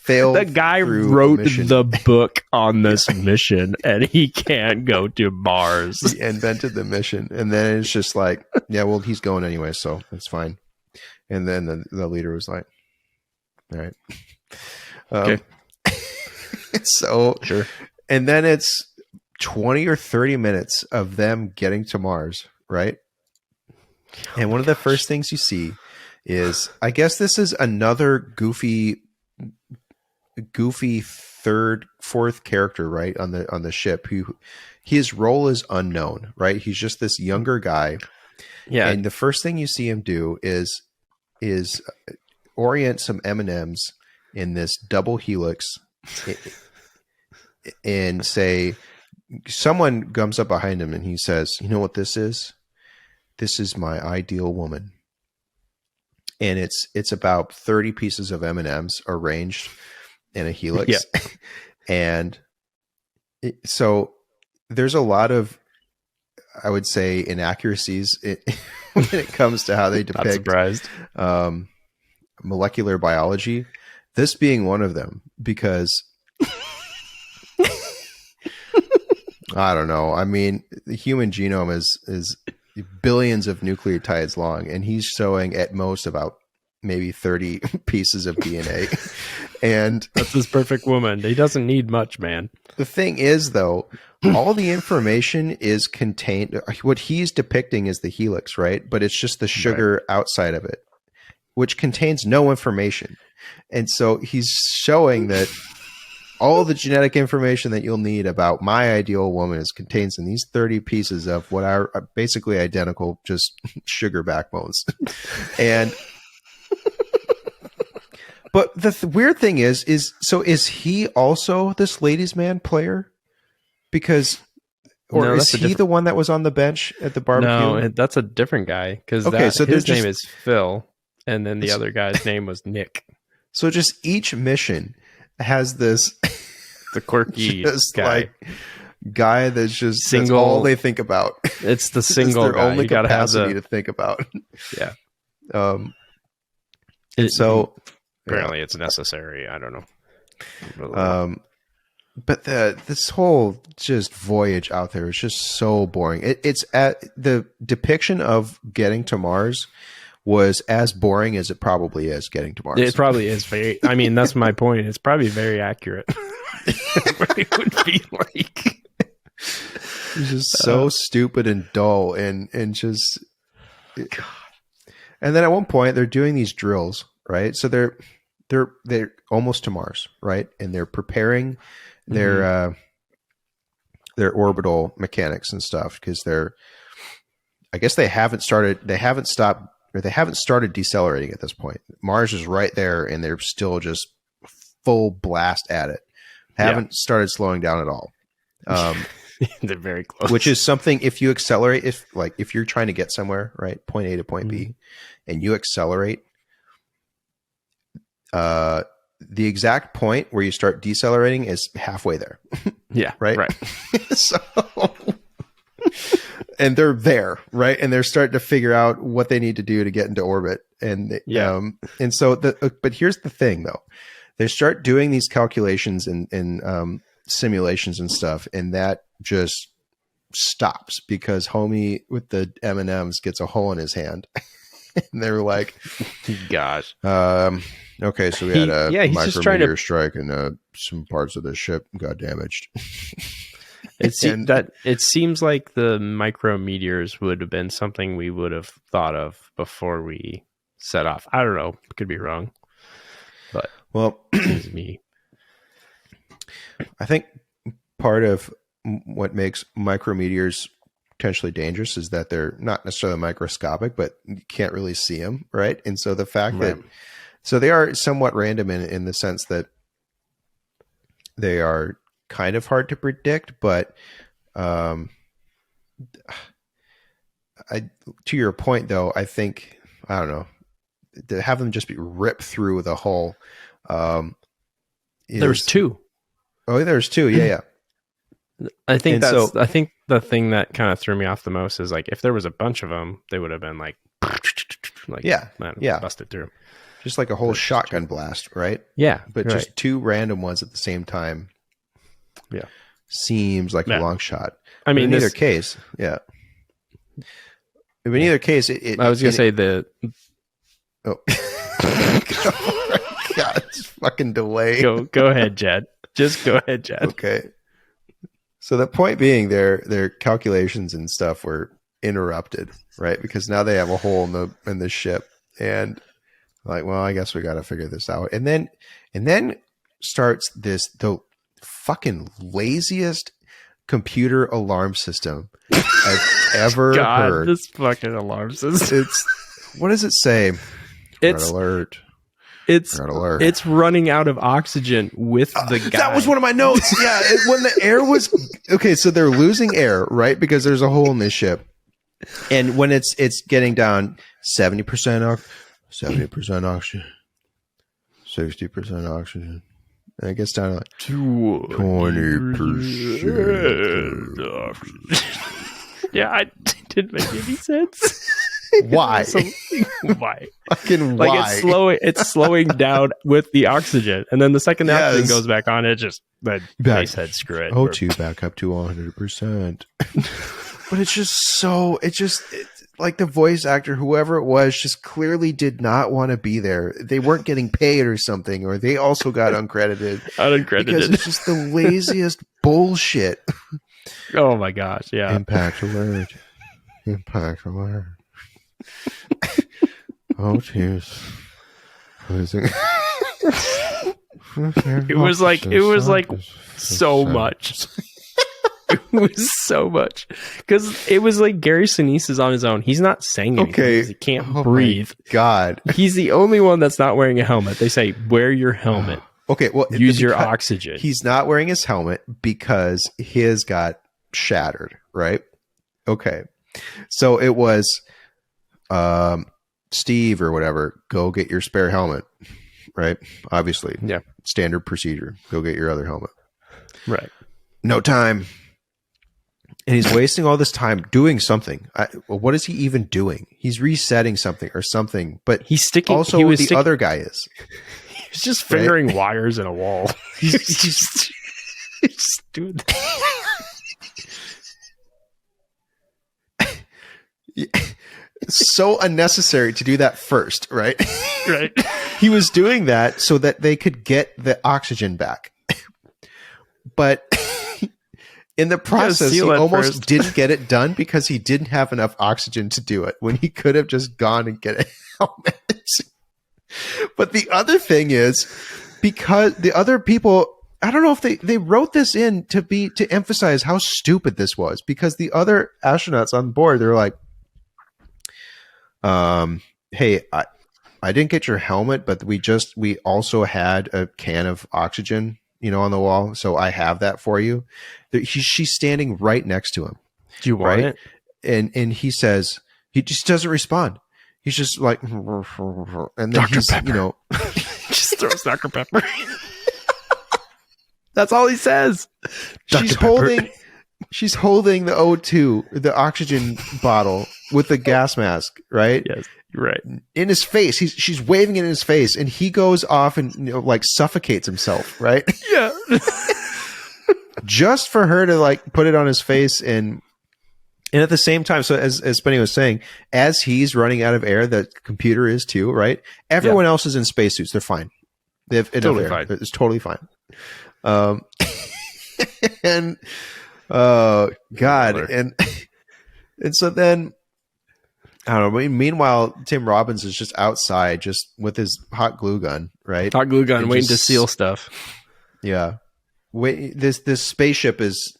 S1: Failed.
S2: The guy wrote the book on this mission, and he can't go to Mars.
S1: He invented the mission. And then it's just like, yeah, well, he's going anyway, so it's fine. And then the leader was like, all right.
S2: Okay.
S1: So,
S2: sure.
S1: And then it's 20 or 30 minutes of them getting to Mars, right? And one of the first things you see is, I guess this is another goofy fourth character, right, on the ship, who his role is unknown, right? He's just this younger guy.
S2: Yeah.
S1: And the first thing you see him do is orient some M&Ms in this double helix and say, someone comes up behind him and he says, "You know what this is? This is my ideal woman." And it's about 30 pieces of M&Ms arranged in a helix.
S2: Yeah.
S1: And so there's a lot of, I would say, inaccuracies when it comes to how they depict
S2: Not surprised.
S1: Molecular biology. This being one of them, because I don't know. I mean, the human genome is billions of nucleotides long, and he's showing at most about maybe 30 pieces of DNA. And
S2: that's his perfect woman. He doesn't need much, man.
S1: The thing is, though, all the information is contained. What he's depicting is the helix, right? But it's just the sugar outside of it, which contains no information. And so he's showing that all the genetic information that you'll need about my ideal woman is contains in these 30 pieces of what are basically identical, just sugar backbones. And but the weird thing is he also this ladies' man player? Because, or is he the one that was on the bench at the barbecue?
S2: No, that's a different guy. Because his name is Phil, and then the other guy's name was Nick.
S1: So just each mission has this
S2: the quirky
S1: guy that's just single. That's all they think about.
S2: It's the single
S1: their
S2: guy.
S1: Only
S2: you gotta
S1: capacity
S2: have
S1: to think about.
S2: Yeah. Apparently it's necessary. I don't know.
S1: But this whole just voyage out there is just so boring. It's at the depiction of getting to Mars was as boring as it probably is getting to Mars.
S2: It probably is very. I mean, that's my point. It's probably very accurate. It would be like
S1: it's just so stupid and dull and just. And then at one point they're doing these drills, right? So they're almost to Mars, right? And they're preparing their orbital mechanics and stuff because I guess they haven't started decelerating at this point. Mars is right there and they're still just full blast at it. Haven't started slowing down at all.
S2: They're very close.
S1: Which is something, if you accelerate, if you're trying to get somewhere, right, point A to point B, and you accelerate, the exact point where you start decelerating is halfway there.
S2: Yeah.
S1: Right.
S2: Right.
S1: So and they're there, right? And they're starting to figure out what they need to do to get into orbit. And and so but here's the thing, though. They start doing these calculations and simulations and stuff, and that just stops because homie with the M&Ms gets a hole in his hand. And they're like,
S2: gosh.
S1: Okay, so we had a micrometeor strike and some parts of the ship got damaged.
S2: It seems like the micrometeors would have been something we would have thought of before we set off. I don't know. Could be wrong. But it's me.
S1: I think part of what makes micrometeors potentially dangerous is that they're not necessarily microscopic, but you can't really see them, right? And so the fact that so they are somewhat random in the sense that they are kind of hard to predict, but to your point though, I think, I don't know, to have them just be ripped through with a hole.
S2: There's two.
S1: Oh, there's two. Yeah.
S2: I think I think the thing that kind of threw me off the most is like, if there was a bunch of them, they would have been like busted through.
S1: Just like a whole shotgun blast, right?
S2: Yeah.
S1: But just two random ones at the same time.
S2: Yeah.
S1: Seems like a long shot.
S2: I mean,
S1: in either case, yeah. In either case,
S2: I was going to say the...
S1: Oh. God, it's fucking delay.
S2: Go ahead, Jed. Just go ahead, Jed.
S1: Okay. So the point being, their calculations and stuff were interrupted, right? Because now they have a hole in the ship, and like, well, I guess we got to figure this out. And then starts the fucking laziest computer alarm system I've ever heard.
S2: This fucking alarm system.
S1: What does it say?
S2: It's
S1: alert.
S2: It's running out of oxygen with the guy.
S1: That was one of my notes. Yeah, when the air was okay, so they're losing air, right? Because there's a hole in this ship, and when it's getting down 70% oxygen, 60% oxygen, and it gets down to like 20% oxygen.
S2: Yeah, it didn't make any sense.
S1: Why?
S2: Why?
S1: Fucking
S2: like
S1: why?
S2: It's slowing down with the oxygen, and then the second the oxygen goes back on, it just the base head screw it.
S1: O2 back up to 100%. But it's like the voice actor, whoever it was, just clearly did not want to be there. They weren't getting paid or something, or they also got uncredited. Because it's just the laziest bullshit.
S2: Oh my gosh! Yeah.
S1: Impact alert. Oh, cheers.
S2: It was like so much. It was so much because it was like Gary Sinise is on his own. He's not saying anything.
S1: Okay,
S2: he can't breathe.
S1: God,
S2: he's the only one that's not wearing a helmet. They say wear your helmet.
S1: Okay, well,
S2: use your oxygen.
S1: He's not wearing his helmet because his got shattered. Right? Okay, so it was Steve or whatever. Go get your spare helmet. Right? Obviously,
S2: yeah.
S1: Standard procedure. Go get your other helmet.
S2: Right.
S1: No time. And he's wasting all this time doing something. What is he even doing? He's resetting something or something. But
S2: he's sticking.
S1: Also, the other guy is.
S2: He's just fingering wires in a wall. He's just doing that.
S1: So unnecessary to do that first, right?
S2: Right.
S1: He was doing that so that they could get the oxygen back. But in the process, he almost didn't get it done because he didn't have enough oxygen to do it when he could have just gone and get a helmet. But the other thing is, because the other people, I don't know if they wrote this in to emphasize how stupid this was, because the other astronauts on board, they're like, hey, I didn't get your helmet, but we also had a can of oxygen, on the wall. So I have that for you. She's standing right next to him.
S2: Do you want it?
S1: And he says, he just doesn't respond. He's just like, and then
S2: Dr. Pepper. Just throws Dr. Pepper. That's all he says.
S1: She's holding She's holding the O2, the oxygen bottle with the gas mask, right?
S2: Yes, you're right.
S1: In his face. She's waving it in his face, and he goes off and like suffocates himself, right?
S2: Yeah.
S1: Just for her to like put it on his face, and at the same time, so as Spenny was saying, as he's running out of air, the computer is too, right? Everyone else is in spacesuits. They're fine. They have enough air.
S2: Fine.
S1: It's totally fine. And God, and so then I don't know. Meanwhile, Tim Robbins is just outside, just with his hot glue gun, right?
S2: Hot glue gun,
S1: and
S2: waiting to seal stuff.
S1: Yeah, wait. This spaceship is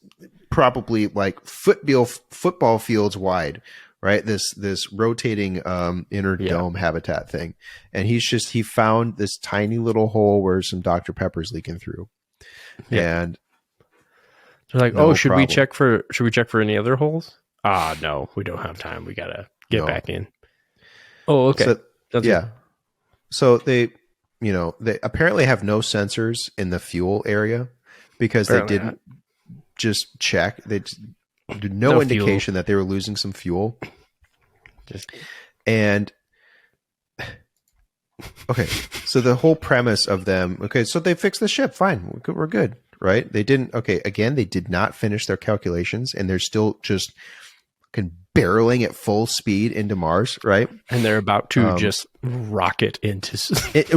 S1: probably like football fields wide, right? This rotating inner dome habitat thing, and he found this tiny little hole where some Dr. Pepper's leaking through, and.
S2: They're like, should we check for any other holes? No, we don't have time. We gotta get back in. Oh, okay.
S1: So,
S2: Good.
S1: So they apparently have no sensors in the fuel area because they didn't just check. They did no indication that they were losing some fuel. And okay, so the whole premise of them. Okay, so they fixed the ship. Fine, we're good. Right? They didn't. Okay. Again, they did not finish their calculations, and they're still just barreling at full speed into Mars. Right?
S2: And they're about to just rocket into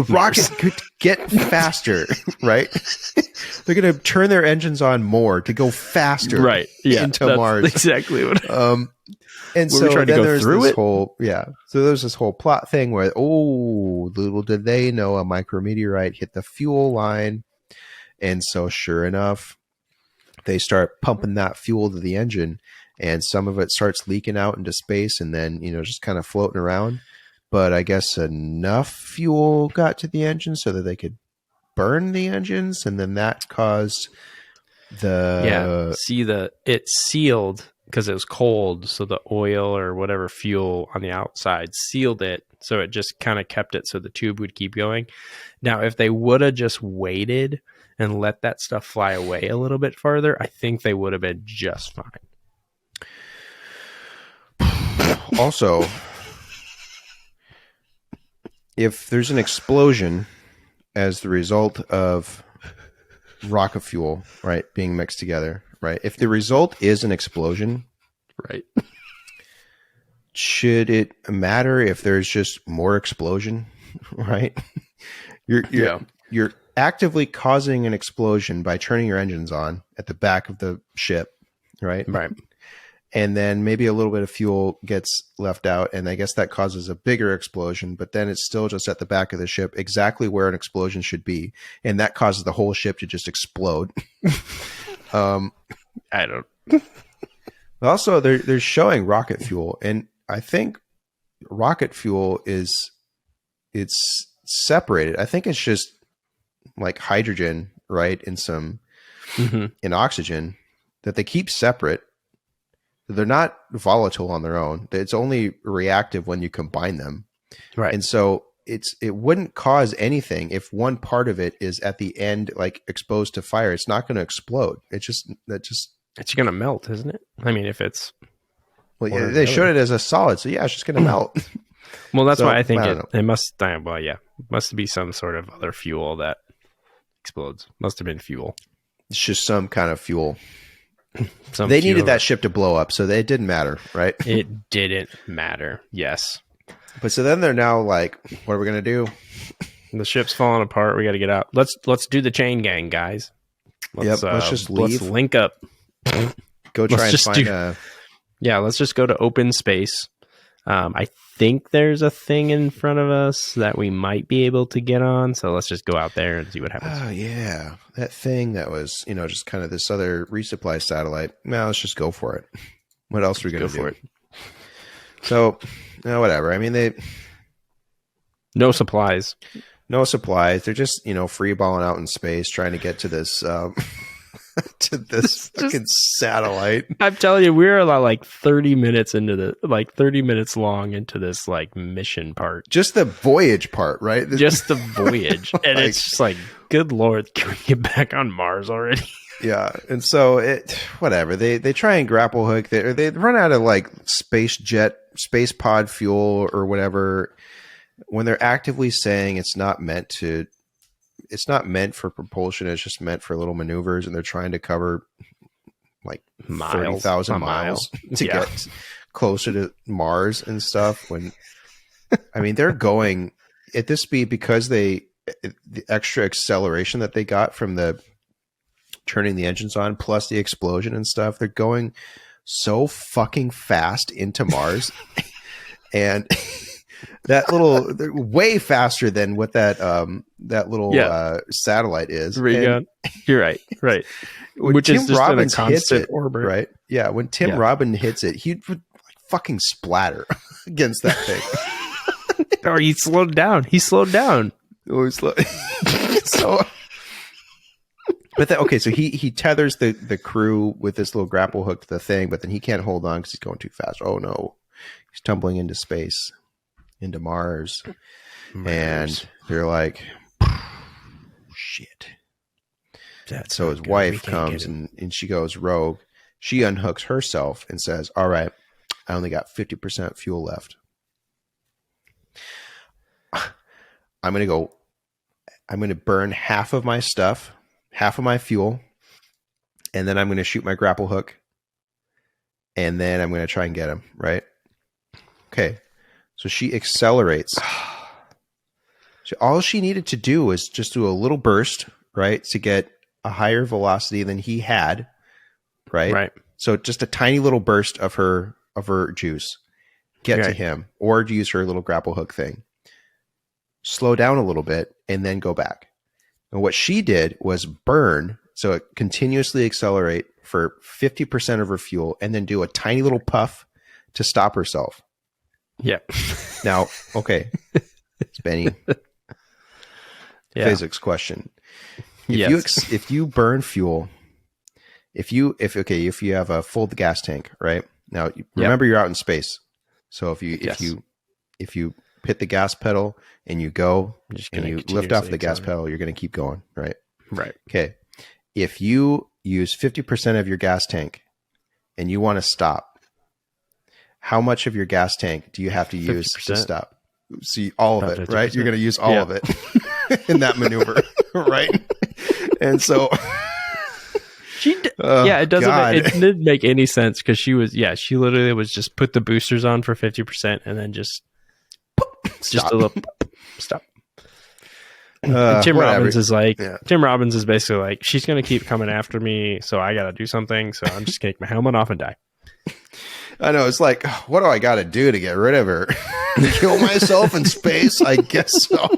S1: rocket could get faster. Right? They're going to turn their engines on more to go faster.
S2: Right? Yeah.
S1: Into Mars.
S2: Exactly what.
S1: And so then there's this whole So there's this whole plot thing where little did they know a micrometeorite hit the fuel line. And so sure enough, they start pumping that fuel to the engine, and some of it starts leaking out into space and then, just kind of floating around. But I guess enough fuel got to the engine so that they could burn the engines. And then that caused
S2: it sealed because it was cold. So the oil or whatever fuel on the outside sealed it. So it just kind of kept it so the tube would keep going. Now, if they would have just waited and let that stuff fly away a little bit farther, I think they would have been just fine.
S1: Also, if there's an explosion as the result of rocket fuel, right, being mixed together, right? If the result is an explosion,
S2: right,
S1: should it matter if there's just more explosion, right? You're actively causing an explosion by turning your engines on at the back of the ship, right?
S2: Right.
S1: And then maybe a little bit of fuel gets left out, and I guess that causes a bigger explosion, but then it's still just at the back of the ship, exactly where an explosion should be, and that causes the whole ship to just explode.
S2: I don't.
S1: Also, they're showing rocket fuel, and I think rocket fuel it's separated. I think it's just like hydrogen, right, in some in oxygen that they keep separate. They're not volatile on their own. It's only reactive when you combine them.
S2: Right. And
S1: so it wouldn't cause anything if one part of it is at the end like exposed to fire. It's not going to explode. It's
S2: going to melt, isn't it? I mean, if it's
S1: they showed it as a solid, so it's just going to melt.
S2: Well, that's why I think it must. Must be some sort of other fuel that explodes. Must have been fuel.
S1: It's just some kind of fuel. They needed that ship to blow up, so it didn't matter, right?
S2: It didn't matter. Yes.
S1: But so then they're now like, what are we going to do?
S2: The ship's falling apart. We got to get out. Let's do the chain gang, guys.
S1: Let's just leave.
S2: Let's link up.
S1: Go try and find
S2: let's just go to open space. I think there's a thing in front of us that we might be able to get on. So let's just go out there and see what happens.
S1: Oh, yeah. That thing that was, just kind of this other resupply satellite. Well, let's just go for it. What else are we going to do?
S2: Go for it.
S1: So, whatever. I mean,
S2: no supplies.
S1: No supplies. They're just, free balling out in space, trying to get to this, to this fucking satellite.
S2: I'm telling you, we're like 30 minutes long into this like mission part.
S1: Just the voyage part, right?
S2: Just the voyage. And
S1: Like-
S2: it's just like, good Lord, can we get back on Mars already?
S1: Yeah, and so whatever. They try and grapple hook. They run out of like space pod fuel or whatever. When they're actively saying it's not meant for propulsion, it's just meant for little maneuvers, and they're trying to cover like 30,000 miles to get closer to Mars and stuff. When I mean, they're going at this speed because the extra acceleration that they got from the turning the engines on, plus the explosion and stuff, they're going so fucking fast into Mars. And that little, they're way faster than what that little satellite is.
S2: You're right.
S1: Which
S2: Tim
S1: is just
S2: Robbins
S1: in a constant
S2: orbit,
S1: right? Yeah, when Tim Robbins hits it, he would fucking splatter against that thing.
S2: Or he slowed down.
S1: Oh, so, but okay, so he tethers the crew with this little grapple hook to the thing, but then he can't hold on because he's going too fast. Oh no, he's tumbling into space, into Mars. And they're like, shit. So his wife comes and she goes rogue. She unhooks herself and says, all right, I only got 50% fuel left. I'm going to burn half of my stuff, half of my fuel, and then I'm going to shoot my grapple hook, and then I'm going to try and get him, right? Okay. So she accelerates. So all she needed to do was just do a little burst, right, to get a higher velocity than he had, right?
S2: Right.
S1: So just a tiny little burst of her juice, get to him, or use her little grapple hook thing. Slow down a little bit and then go back. And what she did was burn, so it continuously accelerate for 50% of her fuel, and then do a tiny little puff to stop herself.
S2: Yeah.
S1: Now, okay, Spenny, physics question. If you burn fuel, if you have a full gas tank, right? Now remember you're out in space. So if you hit the gas pedal and you go and you lift off the gas pedal, you're going to keep going, right?
S2: Right.
S1: Okay. If you use 50% of your gas tank and you want to stop, how much of your gas tank do you have to use 50%? To stop? See, all of it, 50%. Right? You're going to use all of it in that maneuver, right? And so
S2: it doesn't. It didn't make any sense because she literally was just put the boosters on for 50% and then just a little stop. Tim Robbins is basically like, she's going to keep coming after me, so I got to do something. So I'm just going to take my helmet off and die.
S1: I know. It's like, what do I got to do to get rid of her? Kill myself in space? I guess so.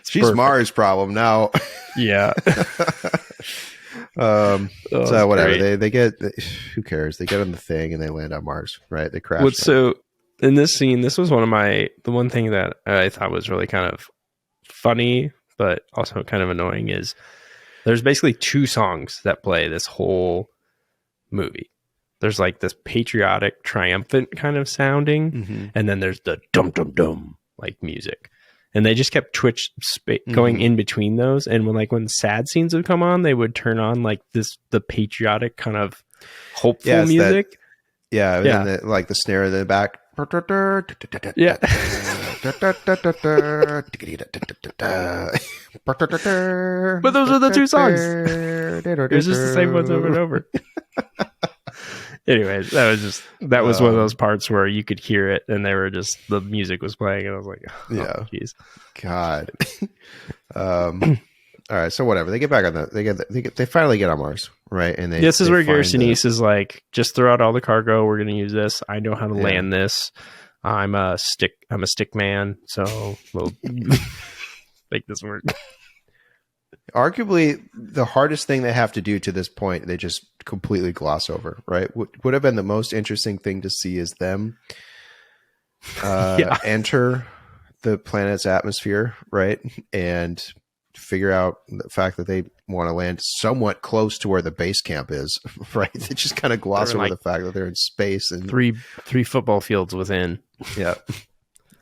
S1: She's perfect. Mars problem now.
S2: Yeah.
S1: So whatever. Great. They get, who cares? They get on the thing and they land on Mars, right? They crash.
S2: So in this scene, this was the one thing that I thought was really kind of funny, but also kind of annoying is there's basically two songs that play this whole movie. There's like this patriotic, triumphant kind of sounding, and then there's the dum dum dum like music. And they just kept going in between those. And when sad scenes would come on, they would turn on like the patriotic kind of hopeful music.
S1: And then the snare in the back.
S2: Yeah. But those are the two songs. It was just the same ones over and over. Anyways, that was one of those parts where you could hear it and the music was playing and I was like, oh, jeez.
S1: God. All right, so whatever. They get back on they finally get on Mars, right? And
S2: this is where Gary Sinise is like, just throw out all the cargo. We're going to use this. I know how to land this. I'm a stick man, so we'll make this work.
S1: Arguably, the hardest thing they have to do to this point, they just completely gloss over, right? Would have been the most interesting thing to see is them enter the planet's atmosphere, right? And figure out the fact that they want to land somewhat close to where the base camp is, right? They just kind of gloss over the fact that they're in space and
S2: three football fields within.
S1: Yeah.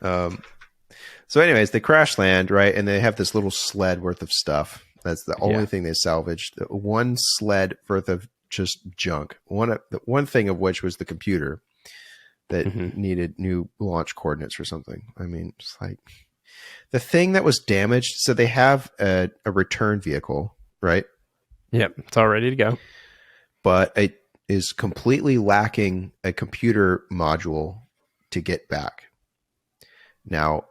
S1: So anyways, they crash land, right? And they have this little sled worth of stuff. That's the only thing they salvaged. One sled worth of just junk. One thing of which was the computer that needed new launch coordinates or something. I mean, it's like the thing that was damaged. So they have a return vehicle, right?
S2: Yep. It's all ready to go.
S1: But it is completely lacking a computer module to get back. Now,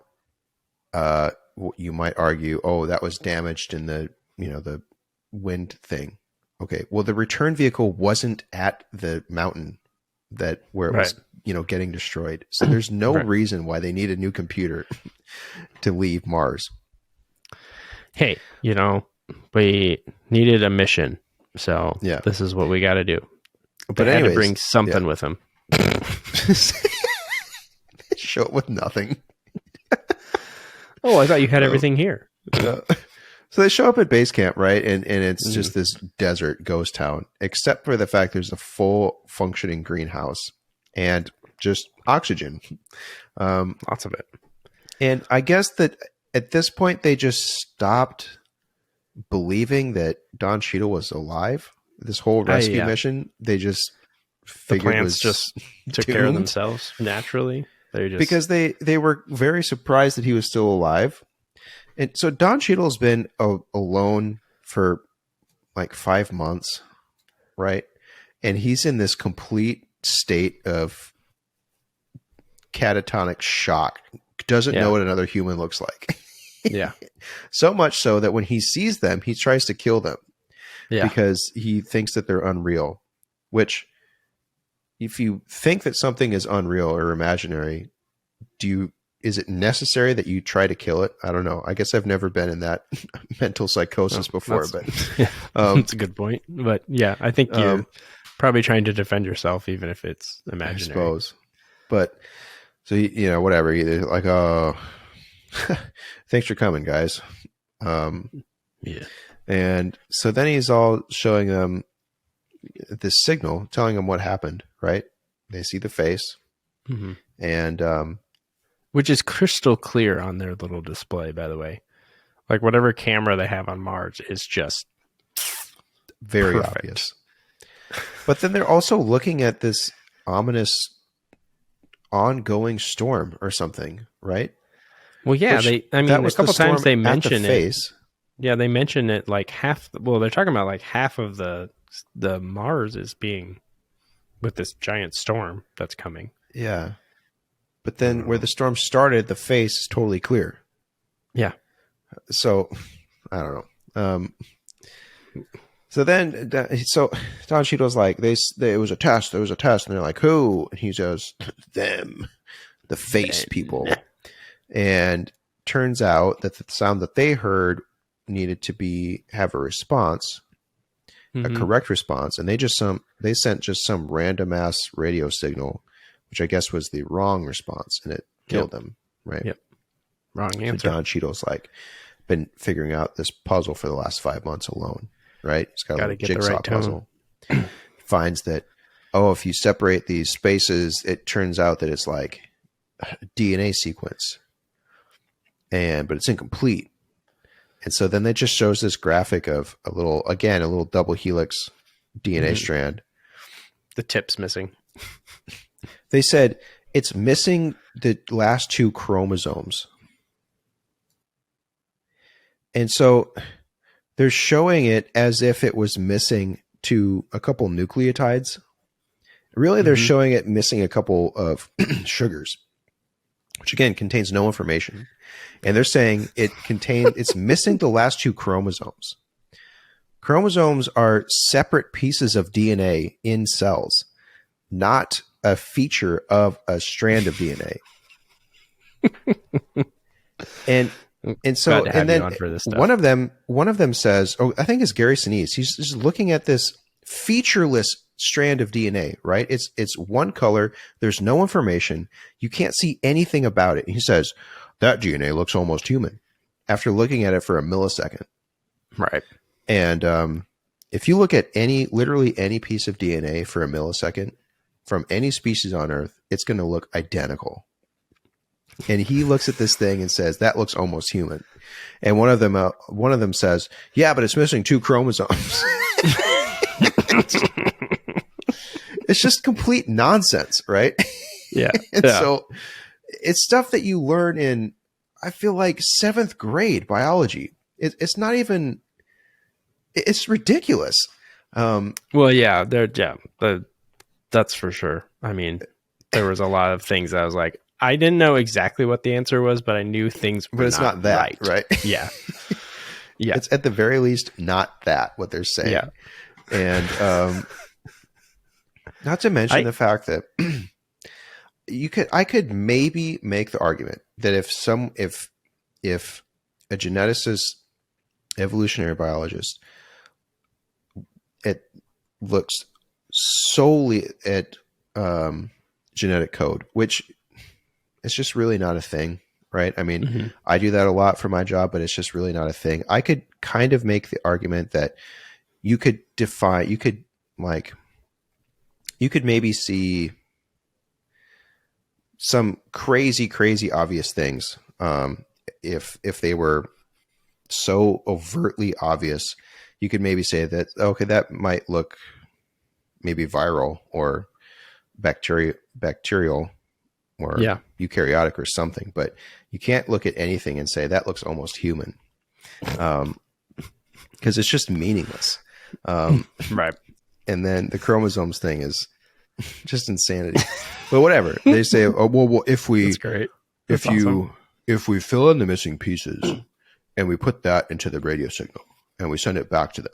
S1: you might argue, oh, that was damaged in the wind thing. Okay. Well, the return vehicle wasn't at the mountain where it was, getting destroyed. So there's no reason why they need a new computer to leave Mars.
S2: Hey, we needed a mission. So this is what we got to do. But they had to bring something with them.
S1: Show it with nothing.
S2: Oh, I thought you had everything here.
S1: So they show up at base camp, right? And it's just this desert ghost town, except for the fact there's a full functioning greenhouse and just oxygen.
S2: Lots of it.
S1: And I guess that at this point, they just stopped believing that Don Cheadle was alive. This whole rescue mission, they just figured
S2: the plants just took care of themselves naturally.
S1: Because they were very surprised that he was still alive. And so Don Cheadle's been alone for like 5 months, right? And he's in this complete state of catatonic shock. Doesn't know what another human looks like.
S2: Yeah.
S1: So much so that when he sees them, he tries to kill them.
S2: Yeah.
S1: Because he thinks that they're unreal, which if you think that something is unreal or imaginary, is it necessary that you try to kill it? I don't know. I guess I've never been in that mental psychosis before, but
S2: that's a good point. But yeah, I think you're probably trying to defend yourself, even if it's imaginary.
S1: I suppose. But so, whatever. Either like, oh, thanks for coming, guys.
S2: Yeah.
S1: And so then he's all showing them this signal, telling them what happened, right? They see the face. And,
S2: which is crystal clear on their little display, by the way. Like whatever camera they have on Mars is just
S1: very
S2: perfect.
S1: Obvious. But then they're also looking at this ominous ongoing storm or something, right?
S2: Well, yeah, a couple times they mention it. Yeah, they mention it like half. Well, they're talking about like half of the Mars is being with this giant storm that's coming.
S1: Yeah. But then where the storm started, the face is totally clear.
S2: Yeah.
S1: So, I don't know. So Don Cheadle's like, it was a test. There was a test. And they're like, who? And he says, them, the face people. And turns out that the sound that they heard needed to have a response, a correct response. And they sent just some random ass radio signal, which I guess was the wrong response, and it killed them, right?
S2: Yep. Wrong answer.
S1: So Don Cheadle's like been figuring out this puzzle for the last 5 months alone, right? He's got a little jigsaw puzzle. Finds that, if you separate these spaces, it turns out that it's like a DNA sequence, but it's incomplete. And so then it just shows this graphic of a little double helix DNA strand.
S2: The tip's missing.
S1: They said it's missing the last 2 chromosomes. And so they're showing it as if it was missing a couple nucleotides. Really, they're showing it missing a couple of sugars, which again contains no information. And they're saying it's missing the last 2 chromosomes. Chromosomes are separate pieces of DNA in cells, not a feature of a strand of DNA. and so then one of them says, I think it's Gary Sinise. He's just looking at this featureless strand of DNA, right? It's one color. There's no information. You can't see anything about it. And he says, that DNA looks almost human after looking at it for a millisecond.
S2: Right.
S1: And if you look at literally any piece of DNA for a millisecond from any species on Earth, it's going to look identical. And he looks at this thing and says, that looks almost human. And one of them says, yeah, but it's missing 2 chromosomes. It's just complete nonsense, right?
S2: Yeah.
S1: And so it's stuff that you learn in, I feel like, 7th grade biology. It's not even, it's ridiculous.
S2: Well, yeah, that's for sure. I mean, there was a lot of things I was like, I didn't know exactly what the answer was, but I knew things were
S1: but it's not that, right?
S2: Yeah. Yeah.
S1: It's at the very least not that, what they're saying.
S2: Yeah.
S1: And not to mention the fact that I could maybe make the argument that if a geneticist, evolutionary biologist, it looks solely at genetic code, which is just really not a thing, right? I mean, I do that a lot for my job, but it's just really not a thing. I could kind of make the argument that you could maybe see some crazy obvious things if they were so overtly obvious. You could maybe say that, okay, that might look maybe viral or bacterial or eukaryotic or something, but you can't look at anything and say that looks almost human, because it's just meaningless.
S2: Right.
S1: And then the chromosomes thing is just insanity. But whatever, they say, oh well, if we fill in the missing pieces and we put that into the radio signal and we send it back to them,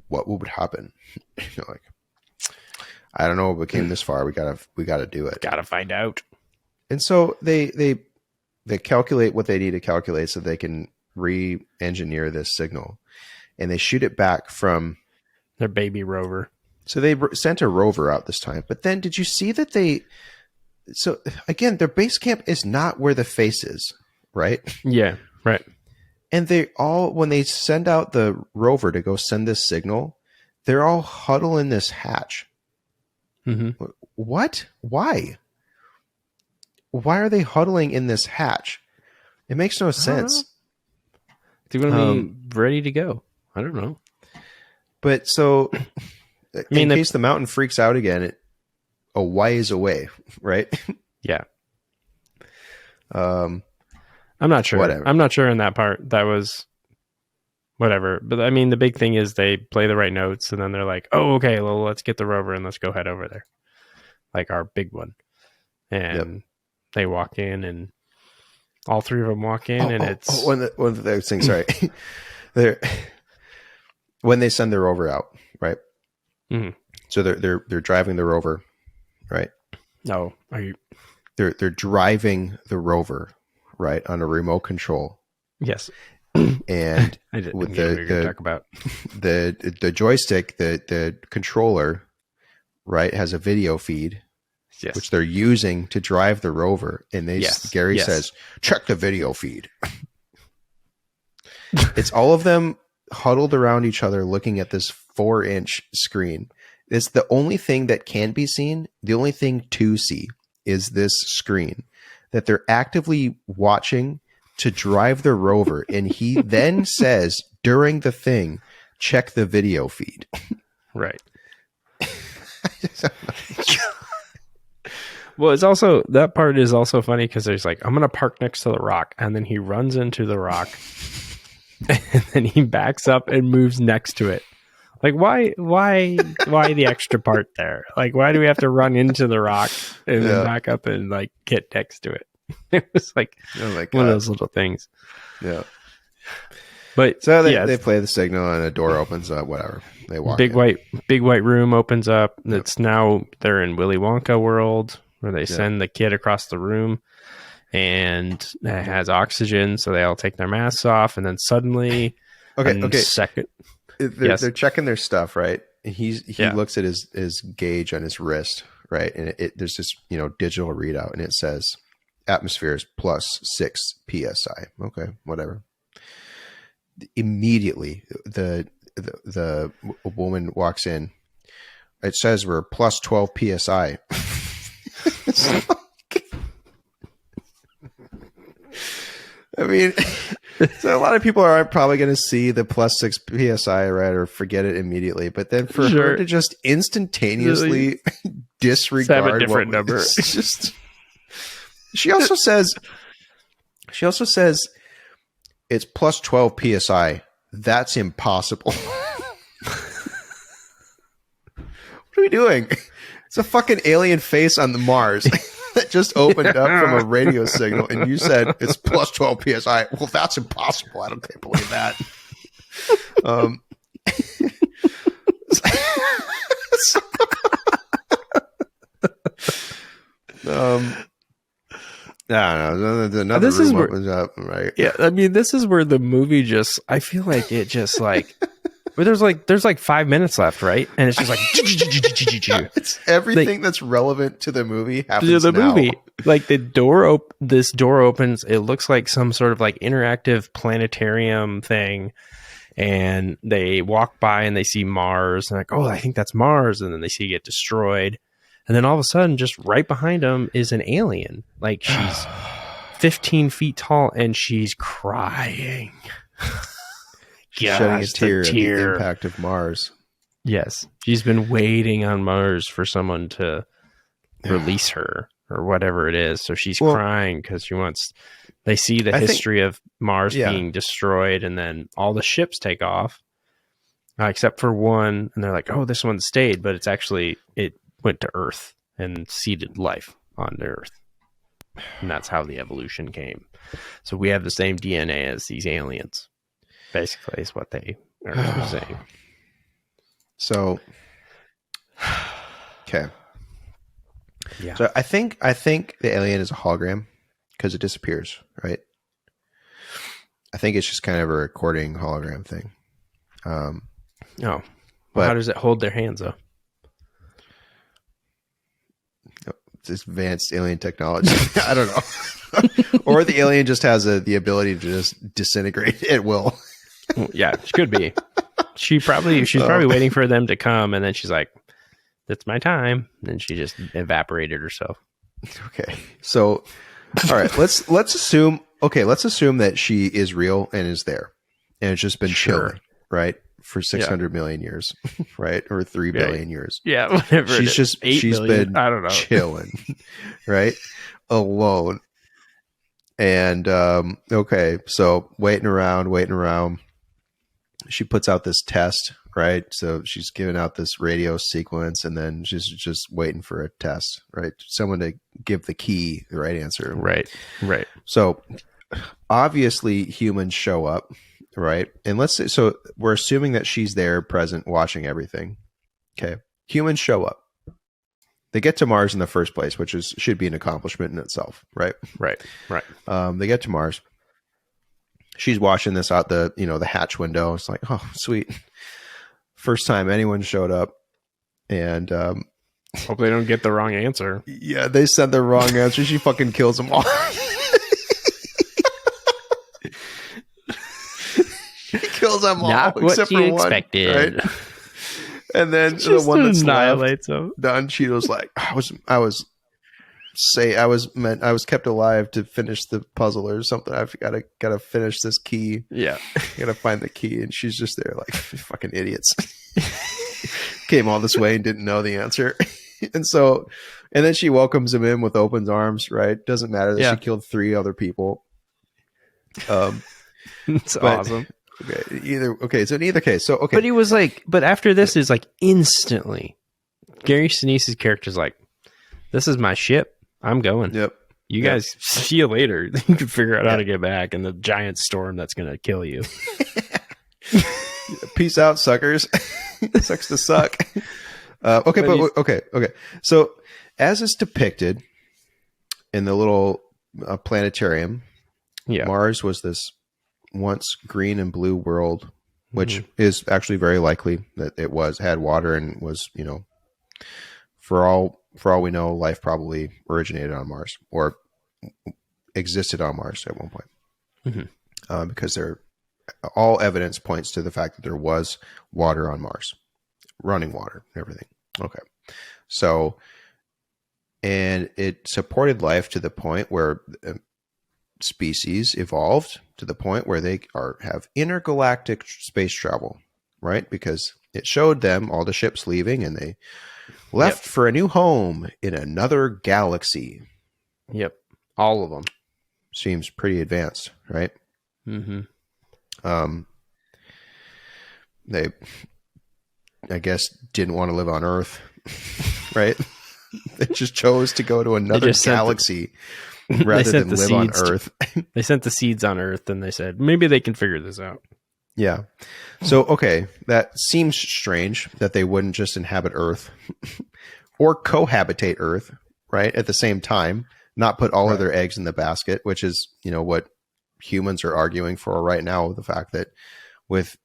S1: what would happen? You're like, I don't know. We came this far. We gotta do it.
S2: Gotta find out.
S1: And so they calculate what they need to calculate so they can re-engineer this signal, and they shoot it back from
S2: their baby rover.
S1: So they sent a rover out this time. But then did you see that so again, their base camp is not where the face is, right?
S2: Yeah, right.
S1: And when they send out the rover to go send this signal, they're all huddle in this hatch.
S2: Mm-hmm.
S1: What? Why? Why are they huddling in this hatch? It makes no sense.
S2: They want to be ready to go. I don't know.
S1: But so, in case the mountain freaks out again, a ways away, right?
S2: Yeah. I'm not sure.
S1: Whatever.
S2: I'm not sure in that part. That was whatever. But I mean, the big thing is they play the right notes, and then they're like, "Oh, okay, well, let's get the rover and let's go head over there." Like our big one, and they walk in, and all 3 of them walk in, and it's
S1: one of those things. Sorry, when they send the rover out, right?
S2: Mm-hmm.
S1: So they're driving the rover, right?
S2: No, are you?
S1: They're driving the rover, right, on a remote control.
S2: Yes.
S1: And
S2: I didn't
S1: with
S2: talk about
S1: the joystick, the controller, right, has a video feed, which they're using to drive the rover. And Gary says, check the video feed. It's all of them huddled around each other looking at this 4-inch screen. It's the only thing that can be seen. The only thing to see is this screen that they're actively watching to drive the rover. And he then says during the thing, check the video feed.
S2: Right. Well, it's also, that part is also funny because there's like, I'm going to park next to the rock. And then he runs into the rock and then he backs up and moves next to it. Like, why the extra part there? Like, why do we have to run into the rock and then back up and like get next to it? It was like one of those little things.
S1: Yeah.
S2: But
S1: so they play the signal and a door opens up, whatever. They walk
S2: big white room opens up. It's now they're in Willy Wonka world where they send the kid across the room and it has oxygen. So they all take their masks off. And then suddenly, second,
S1: they're checking their stuff, right? He looks at his gauge on his wrist, right? And there's this, digital readout and it says atmosphere is +6 PSI. Okay, whatever. immediately the woman walks in. It says we're plus 12 psi. I mean, so a lot of people are probably going to see the plus 6 psi, right, or forget it immediately. But then for her to just instantaneously disregard
S2: have a different number.
S1: It's just. She also says it's plus 12 psi. That's impossible. What are we doing? It's a fucking alien face on the Mars that just opened up from a radio signal, and you said it's plus 12 psi. Well, that's impossible. I can't believe that. I don't know. Another room opens up, right?
S2: Yeah, I mean, this is where the movie just. I feel like it just like. But there's like 5 minutes left, right? And it's just like
S1: it's everything that's relevant to the movie happens
S2: to the
S1: now.
S2: movie. Like this door opens. It looks like some sort of like interactive planetarium thing, and they walk by and they see Mars, and like, oh, I think that's Mars, and then they see it get destroyed, and then all of a sudden, just right behind them is an alien. Like she's 15 feet tall, and she's crying.
S1: Shedding a tear at the impact of Mars.
S2: Yes. She's been waiting on Mars for someone to release her or whatever it is. So she's crying because they see the history of Mars being destroyed, and then all the ships take off except for one. And they're like, oh, this one stayed, but it went to Earth and seeded life on Earth. And that's how the evolution came. So we have the same DNA as these aliens. Basically, is what they are saying.
S1: So, okay.
S2: Yeah.
S1: So I think the alien is a hologram because it disappears, right? I think it's just kind of a recording hologram thing.
S2: But how does it hold their hands up?
S1: It's advanced alien technology. I don't know. Or the alien just has the ability to just disintegrate at will.
S2: Yeah, it could be. She's probably waiting for them to come, and then she's like, "That's my time." And then she just evaporated herself.
S1: Okay, so all right, let's assume that she is real and is there, and it's just been chilling, right, for 600 million years, right, or 3 billion years.
S2: Yeah, whatever.
S1: She's been
S2: I don't know,
S1: chilling, right, alone, and okay, so waiting around. She puts out this test, right? So she's giving out this radio sequence, and then she's just waiting for a test, right? Someone to give the right answer.
S2: Right.
S1: So obviously humans show up, right? And let's say, so we're assuming that she's there, present, watching everything. Okay. Humans show up. They get to Mars in the first place, which should be an accomplishment in itself, right?
S2: Right.
S1: They get to Mars. She's watching this out the hatch window. It's like, oh, sweet. First time anyone showed up. And
S2: hope they don't get the wrong answer.
S1: Yeah, they said the wrong answer. She fucking kills them all. She kills them all.
S2: Not
S1: except
S2: what you
S1: for
S2: expected.
S1: One. Right? And then the one that's left, done, she was like, I was kept alive to finish the puzzle or something. I've gotta finish this key.
S2: Yeah.
S1: Gotta find the key. And she's just there like, fucking idiots. Came all this way and didn't know the answer. And then she welcomes him in with open arms, right? Doesn't matter that she killed 3 other people.
S2: It's awesome.
S1: So in either case,
S2: But he was like, but after this is like instantly, Gary Sinise's character's like, this is my ship. I'm going.
S1: Yep.
S2: You guys see you later. You can figure out how to get back in the giant storm that's going to kill you.
S1: Peace out, suckers. Sucks to suck. Okay. So as is depicted in the little planetarium, Mars was this once green and blue world, which is actually very likely that it had water and was, for all we know, life probably originated on Mars or existed on Mars at one point, because they're all evidence points to the fact that there was water on Mars, running water and everything. Okay. So, and it supported life to the point where species evolved to the point where they have intergalactic space travel, right? Because it showed them all the ships leaving and they left for a new home in another galaxy.
S2: Yep. All of them.
S1: Seems pretty advanced, right?
S2: Mm-hmm.
S1: They, I guess, didn't want to live on Earth, right? They just chose to go to another galaxy rather than live on Earth.
S2: They sent the seeds on Earth and they said, maybe they can figure this out.
S1: Yeah. So, okay, that seems strange that they wouldn't just inhabit Earth or cohabitate Earth, right, at the same time, not put all of their eggs in the basket, which is, what humans are arguing for right now, the fact that with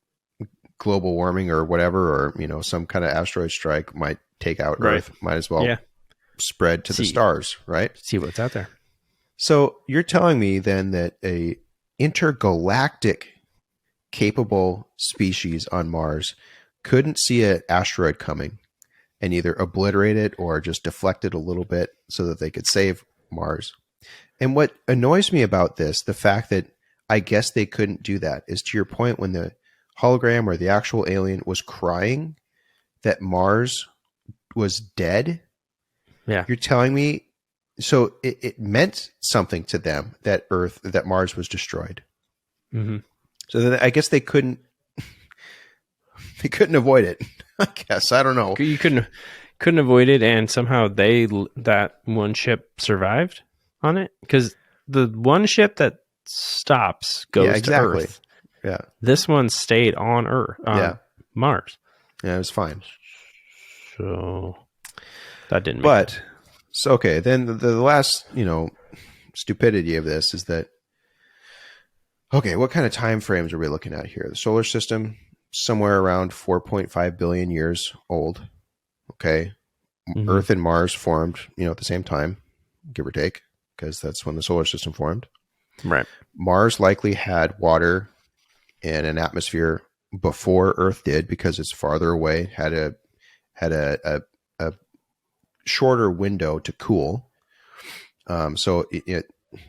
S1: global warming or whatever, or, some kind of asteroid strike might take out Earth, might as well spread to the stars, right?
S2: See what's out there.
S1: So you're telling me then that a intergalactic capable species on Mars couldn't see an asteroid coming and either obliterate it or just deflect it a little bit so that they could save Mars. And what annoys me about this, the fact that I guess they couldn't do that, is to your point, when the hologram or the actual alien was crying that Mars was dead.
S2: Yeah.
S1: You're telling me, so it meant something to them that Mars was destroyed.
S2: Mm-hmm.
S1: So then I guess they couldn't avoid it. I guess, I don't know.
S2: You couldn't avoid it, and somehow that one ship survived on it, because the one ship that stops goes to Earth.
S1: Yeah.
S2: This one stayed on Earth, Mars.
S1: Yeah, it was fine.
S2: So that didn't.
S1: So okay, then the last, stupidity of this is that, okay, what kind of time frames are we looking at here? The solar system, somewhere around 4.5 billion years old. Okay. Mm-hmm. Earth and Mars formed, at the same time, give or take, because that's when the solar system formed.
S2: Right.
S1: Mars likely had water and an atmosphere before Earth did, because it's farther away, had a shorter window to cool. So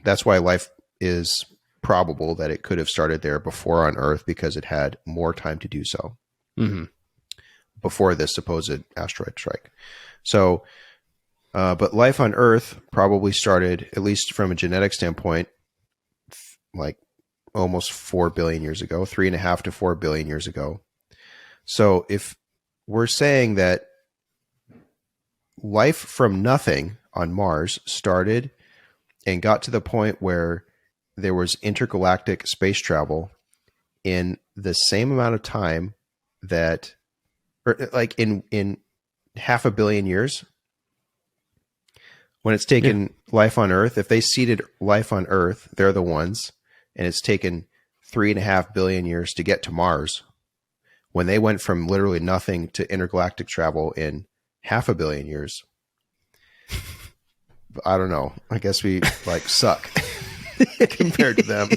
S1: that's why life is probable that it could have started there before on Earth, because it had more time to do so before this supposed asteroid strike. So, but life on Earth probably started, at least from a genetic standpoint, like almost 4 billion years ago, 3.5 to 4 billion years ago. So if we're saying that life from nothing on Mars started and got to the point where there was intergalactic space travel in the same amount of time that, or like in 500 million years, when it's taken life on Earth, if they seeded life on Earth, they're the ones, and it's taken 3.5 billion years to get to Mars, when they went from literally nothing to intergalactic travel in 500 million years. I don't know. I guess we suck compared to them.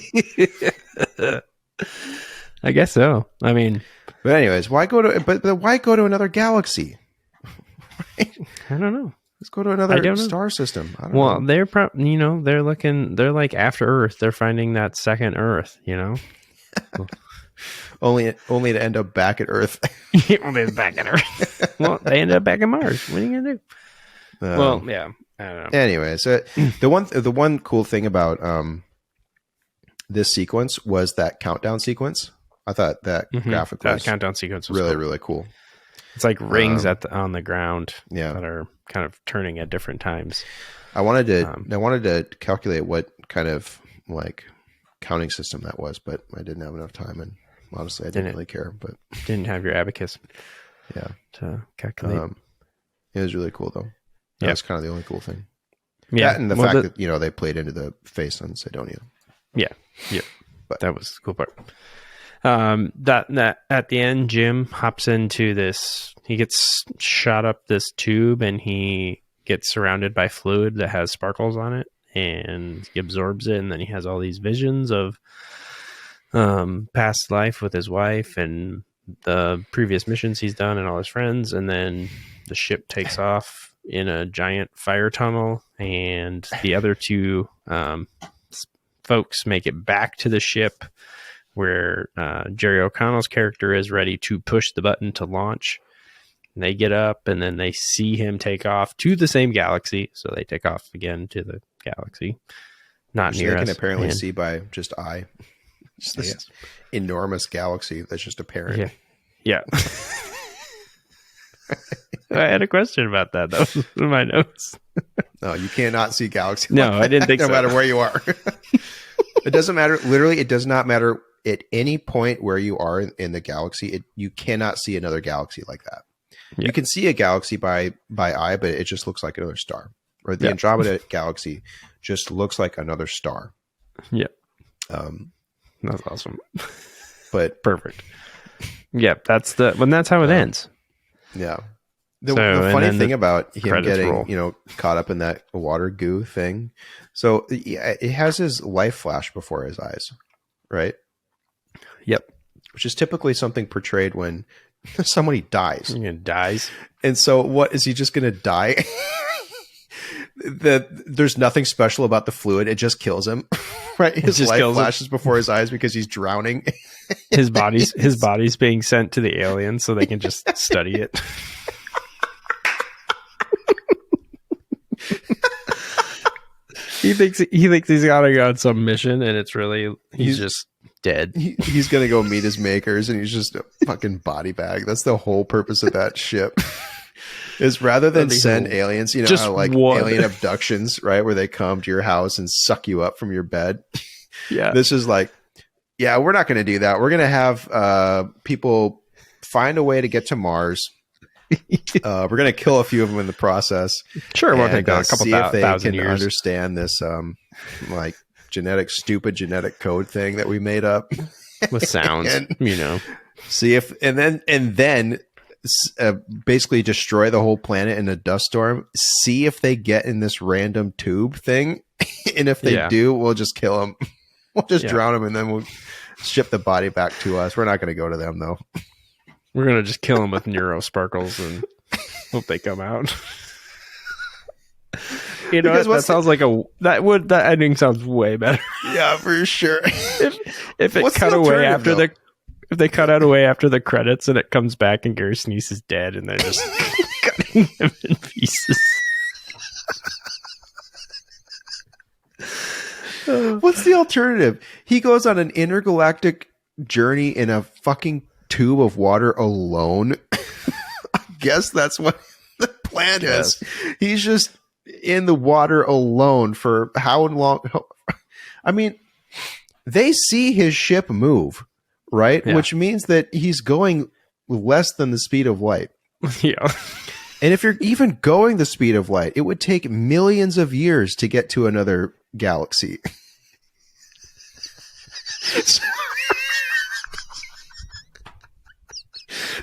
S2: I guess so. I mean,
S1: but anyways, why go to another galaxy? Right?
S2: I don't know.
S1: Let's go to another star system. I don't know.
S2: Well, they're they're looking. They're like after Earth. They're finding that second Earth.
S1: only to end up back at Earth.
S2: Only back at Earth. Well, they ended up back at Mars. What are you gonna do? Well, yeah. I don't know.
S1: Anyway, so the one cool thing about this sequence was that countdown sequence. I thought that graphic was
S2: countdown sequence was
S1: really
S2: cool.
S1: Really cool.
S2: It's like rings on the ground
S1: that
S2: are kind of turning at different times.
S1: I wanted to calculate what kind of counting system that was, but I didn't have enough time, and honestly, I didn't really care. But
S2: didn't have your abacus, to calculate.
S1: It was really cool though. That's kind of the only cool thing.
S2: Yeah,
S1: that and the fact that they played into the face on Sidonia.
S2: Yeah, but that was the cool part. That at the end, Jim hops into this. He gets shot up this tube, and he gets surrounded by fluid that has sparkles on it, and he absorbs it, and then he has all these visions of past life with his wife and the previous missions he's done and all his friends, and then the ship takes off in a giant fire tunnel, and the other two folks make it back to the ship where Jerry O'Connell's character is ready to push the button to launch. And they get up, and then they see him take off to the same galaxy, so they take off again to the galaxy. Not
S1: Which
S2: near
S1: they
S2: us.
S1: can apparently
S2: and-
S1: see by just eye. Just this enormous galaxy that's just apparent.
S2: Yeah. I had a question about that. That was in my notes.
S1: No, you cannot see galaxy.
S2: No,
S1: like
S2: I didn't think
S1: no
S2: so.
S1: matter where you are. It doesn't matter. Literally, it does not matter at any point where you are in the galaxy. You cannot see another galaxy like that.
S2: Yeah.
S1: You can see a galaxy by eye, but it just looks like another star. Or the Andromeda galaxy just looks like another star.
S2: Yeah. That's awesome.
S1: But
S2: Perfect. Yeah, that's how it ends.
S1: yeah. The
S2: So, and
S1: funny
S2: then
S1: thing
S2: the
S1: about him
S2: credits
S1: getting,
S2: roll.
S1: caught up in that water goo thing. So yeah, it has his life flash before his eyes, right?
S2: Yep.
S1: Which is typically something portrayed when somebody dies.
S2: He dies.
S1: And so what is he just going to die? There's nothing special about the fluid. It just kills him, right? His
S2: just
S1: life
S2: kills him.
S1: flashes before his eyes because he's drowning.
S2: His body's being sent to the aliens so they can just study it. He thinks he's got to go on some mission, and it's really he's just dead.
S1: He's going to go meet his makers, and he's just a fucking body bag. That's the whole purpose of that ship. Is rather than send aliens,
S2: Just
S1: how, like
S2: one.
S1: alien abductions, right? Where they come to your house and suck you up from your bed.
S2: Yeah.
S1: This is like, yeah, we're not going to do that. We're going to have people find a way to get to Mars. We're going to kill a few of them in the process.
S2: Sure, it won't take
S1: and,
S2: a couple
S1: see if they
S2: thousand
S1: can
S2: years.
S1: understand this, like stupid genetic code thing that we made up.
S2: With sounds,
S1: And- See if and then basically destroy the whole planet in a dust storm. See if they get in this random tube thing, and if they do, we'll just kill them. We'll just drown them, and then we'll ship the body back to us. We're not going to go to them though.
S2: We're gonna just kill them with neurosparkles and hope they come out. You know,
S1: Because
S2: that sounds like that ending sounds way better.
S1: Yeah, for sure.
S2: If it
S1: What's
S2: cut
S1: the
S2: away
S1: alternative,
S2: after
S1: though?
S2: if they cut out away after the credits and it comes back and Gary Sinise is dead and they're just cutting him in pieces.
S1: What's the alternative? He goes on an intergalactic journey in a fucking tube of water alone. I guess that's what the plan is. He's just in the water alone for how long? I mean, they see his ship move, right?
S2: Yeah.
S1: Which means that he's going less than the speed of light.
S2: Yeah.
S1: And if you're even going the speed of light, it would take millions of years to get to another galaxy.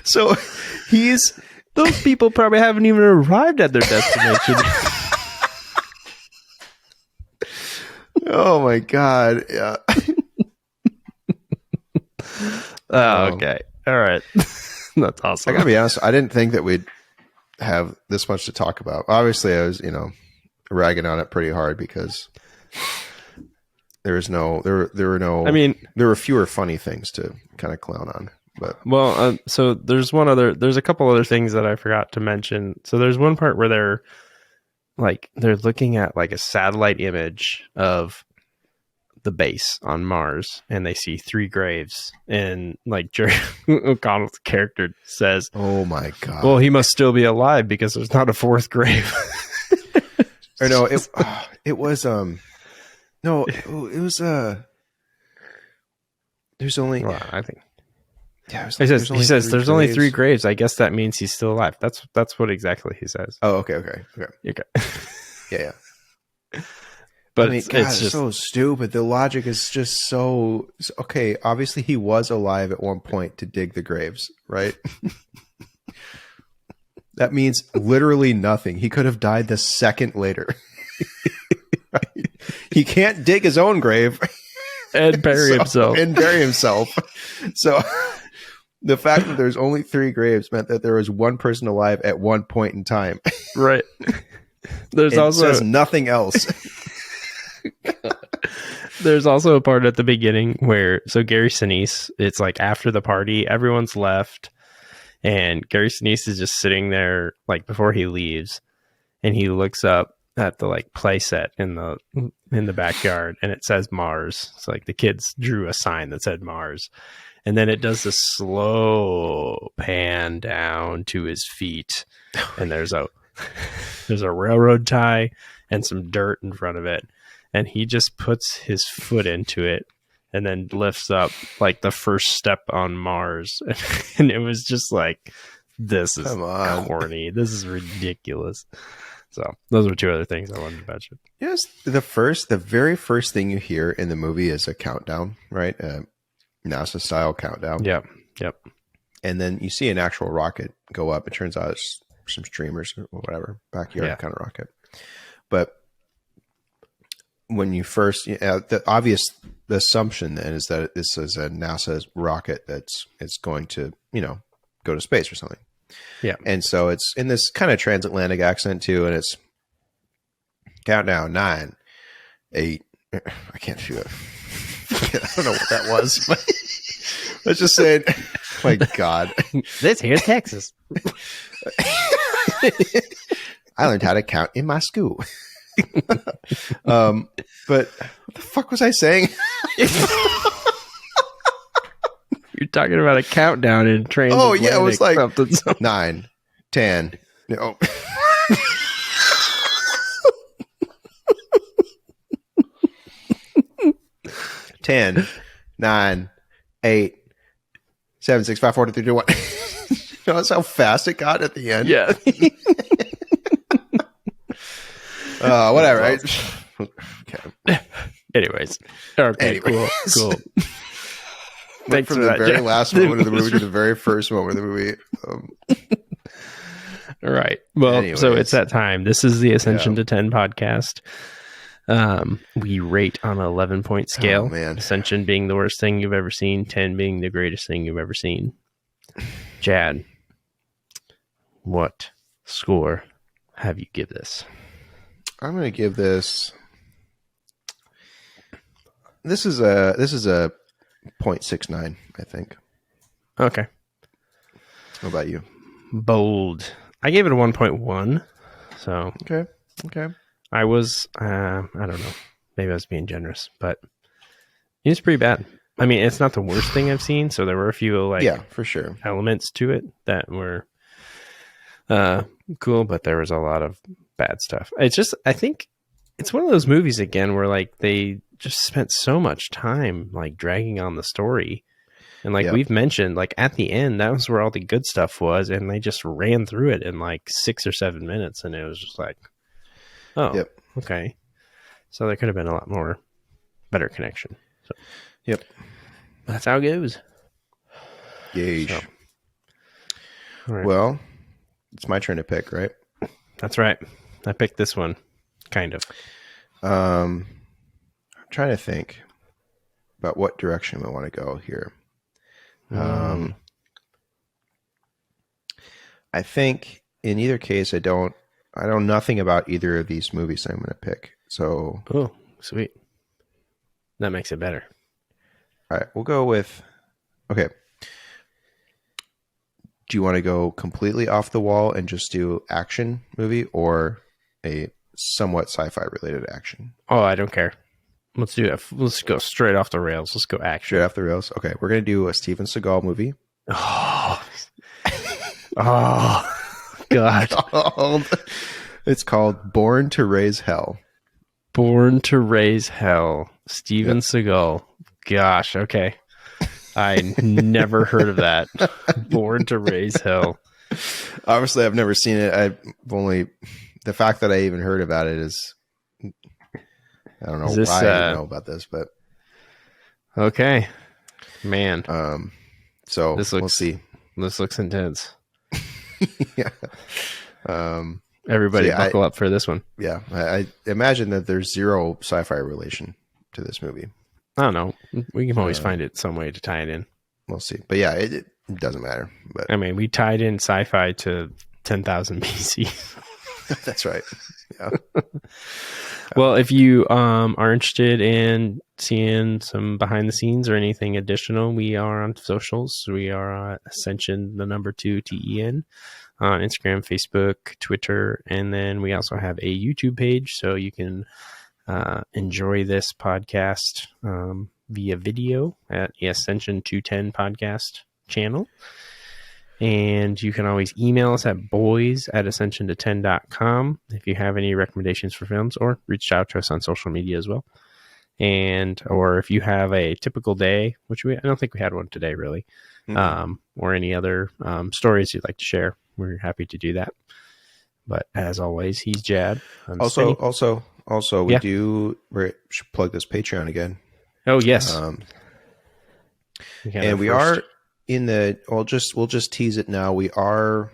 S1: So
S2: Those people probably haven't even arrived at their destination.
S1: oh my God. Yeah.
S2: Oh, okay. All right. That's
S1: I
S2: awesome.
S1: gotta be honest, I didn't think that we'd have this much to talk about. Obviously, I was, ragging on it pretty hard because there were fewer funny things to kind of clown on. But
S2: Well, so there's a couple other things that I forgot to mention. So there's one part where they're looking at like a satellite image of the base on Mars, and they see 3 graves, and like Jerry O'Connell's character says,
S1: oh my God.
S2: well, he must still be alive because there's not a 4th grave.
S1: Or no, it was there's only
S2: Well, I think
S1: yeah,
S2: he says there's only 3 graves. I guess that means he's still alive. That's what exactly he says.
S1: Oh, okay.
S2: Okay.
S1: Yeah.
S2: But
S1: I mean,
S2: it's
S1: just so stupid. The logic is just so okay. Obviously, he was alive at one point to dig the graves, right? That means literally nothing. He could have died the second later. Right? He can't dig his own grave.
S2: And bury himself.
S1: And bury himself. So the fact that there's only 3 graves meant that there was one person alive at one point in time.
S2: Right. There's
S1: It
S2: also
S1: says nothing else.
S2: There's also a part at the beginning where Gary Sinise, it's like after the party, everyone's left, and Gary Sinise is just sitting there like before he leaves, and he looks up at the like play set in the backyard, and it says Mars. It's like the kids drew a sign that said Mars, and then it does this slow pan down to his feet, and there's a railroad tie and some dirt in front of it, and he just puts his foot into it and then lifts up like the first step on Mars. And it was just like, this is corny. This is ridiculous. So those were 2 other things I wanted to mention.
S1: Yes, the very first thing you hear in the movie is a countdown, right? NASA style countdown.
S2: Yep.
S1: And then you see an actual rocket go up. It turns out it's some streamers or whatever, backyard kind of rocket. But when you first, the obvious assumption then is that this is a NASA rocket it's going to, go to space or something.
S2: Yeah.
S1: And so it's in this kind of transatlantic accent too, and it's countdown 9, 8. I can't do it. I don't know what that was, but let's just say it. My God.
S2: This here's Texas.
S1: I learned how to count in my school. But what the fuck was I saying?
S2: You're talking about a countdown in train.
S1: Oh yeah, it was like
S2: something.
S1: 9, 10. No. 10, 9, 8, 7, 6, 5, 4, 3, 2, 1. Notice how fast it got at the end?
S2: Yeah.
S1: Whatever. Right? Okay.
S2: Anyways. Okay, cool.
S1: Went from the very last moment of the movie to the very first moment of the movie.
S2: All right. Well,
S1: anyways.
S2: So it's that time. This is the Ascension to 10 podcast. We rate on an 11-point scale.
S1: Oh, man.
S2: Ascension being the worst thing you've ever seen, 10 being the greatest thing you've ever seen. Jad, what score have you give this?
S1: I'm going to give this. This is a 0.69, I think.
S2: Okay.
S1: How about you?
S2: Bold. I gave it a 1.1. So
S1: Okay.
S2: I was, I don't know. Maybe I was being generous, but it's pretty bad. I mean, it's not the worst thing I've seen. So there were a few
S1: for sure,
S2: elements to it that were cool, but there was a lot of bad stuff. It's just, I think it's one of those movies again where like they just spent so much time like dragging on the story. And like we've mentioned, like at the end, that was where all the good stuff was. And they just ran through it in like 6 or 7 minutes. And it was just like, oh, okay. So there could have been a lot more better connection. So, that's how it goes.
S1: Yeesh.
S2: So, all right.
S1: Well, it's my turn to pick, right?
S2: That's right. I picked this one, kind of.
S1: I'm trying to think about what direction I want to go here. I think in either case, I know nothing about either of these movies I'm going to pick. So,
S2: oh, sweet. That makes it better.
S1: All right, we'll go with. Okay. Do you want to go completely off the wall and just do action movie or a somewhat sci-fi related action?
S2: Oh, I don't care. Let's do it. Let's go straight off the rails. Let's go action.
S1: Straight off the rails. Okay, we're going to do a Steven Seagal movie.
S2: Oh, God.
S1: It's called Born to Raise Hell.
S2: Born to Raise Hell. Steven Seagal. Gosh, okay. I never heard of that. Born to Raise Hell.
S1: Obviously, I've never seen it. The fact that I even heard about it is, I don't know why I didn't know about this, but
S2: okay, man.
S1: So we'll see.
S2: This looks intense.
S1: Yeah.
S2: Everybody buckle up for this one.
S1: Yeah. I imagine that there's zero sci-fi relation to this movie.
S2: I don't know. We can always find it some way to tie it in.
S1: We'll see. But yeah, it doesn't matter. But
S2: I mean, we tied in sci-fi to 10,000 BC.
S1: that's right. Yeah.
S2: Well, if you are interested in seeing some behind the scenes or anything additional, we are on socials. We are Ascension, the number 2 TEN, on Instagram, Facebook, Twitter, and then we also have a YouTube page, so you can enjoy this podcast via video at the Ascension To Ten Podcast channel. And you can always email us at boys@ascensionto10.com if you have any recommendations for films, or reach out to us on social media as well. And or if you have a typical day, which I don't think we had one today really, or any other stories you'd like to share, we're happy to do that. But as always, he's Jad. I'm Spenny.
S1: Also, we should plug this Patreon again.
S2: Oh yes,
S1: we are in the. We'll just tease it now. We are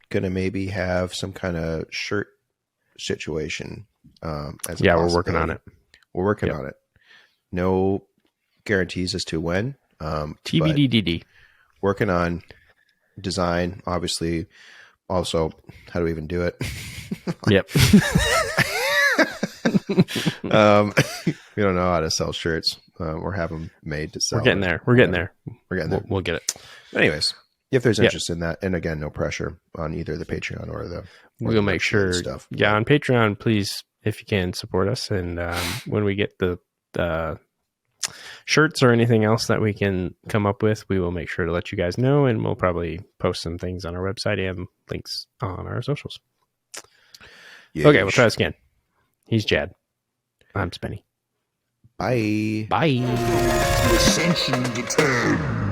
S1: gonna maybe have some kind of shirt situation. As
S2: we're working on it.
S1: We're working on it. No guarantees as to when.
S2: TBDDD.
S1: Working on design, obviously. Also, how do we even do it?
S2: Yep.
S1: We don't know how to sell shirts or have them made to sell.
S2: We're getting there. We're getting there. We'll get it.
S1: But anyways, if there's interest in that, and again, no pressure on either the Patreon or the.
S2: We'll make sure stuff. Yeah, on Patreon, please, if you can, support us. And when we get the shirts or anything else that we can come up with, we will make sure to let you guys know, and we'll probably post some things on our website and links on our socials. Yeah, okay, we'll try this again. He's Jad. I'm Spenny.
S1: Bye.
S2: Bye.
S3: Ascension to 10.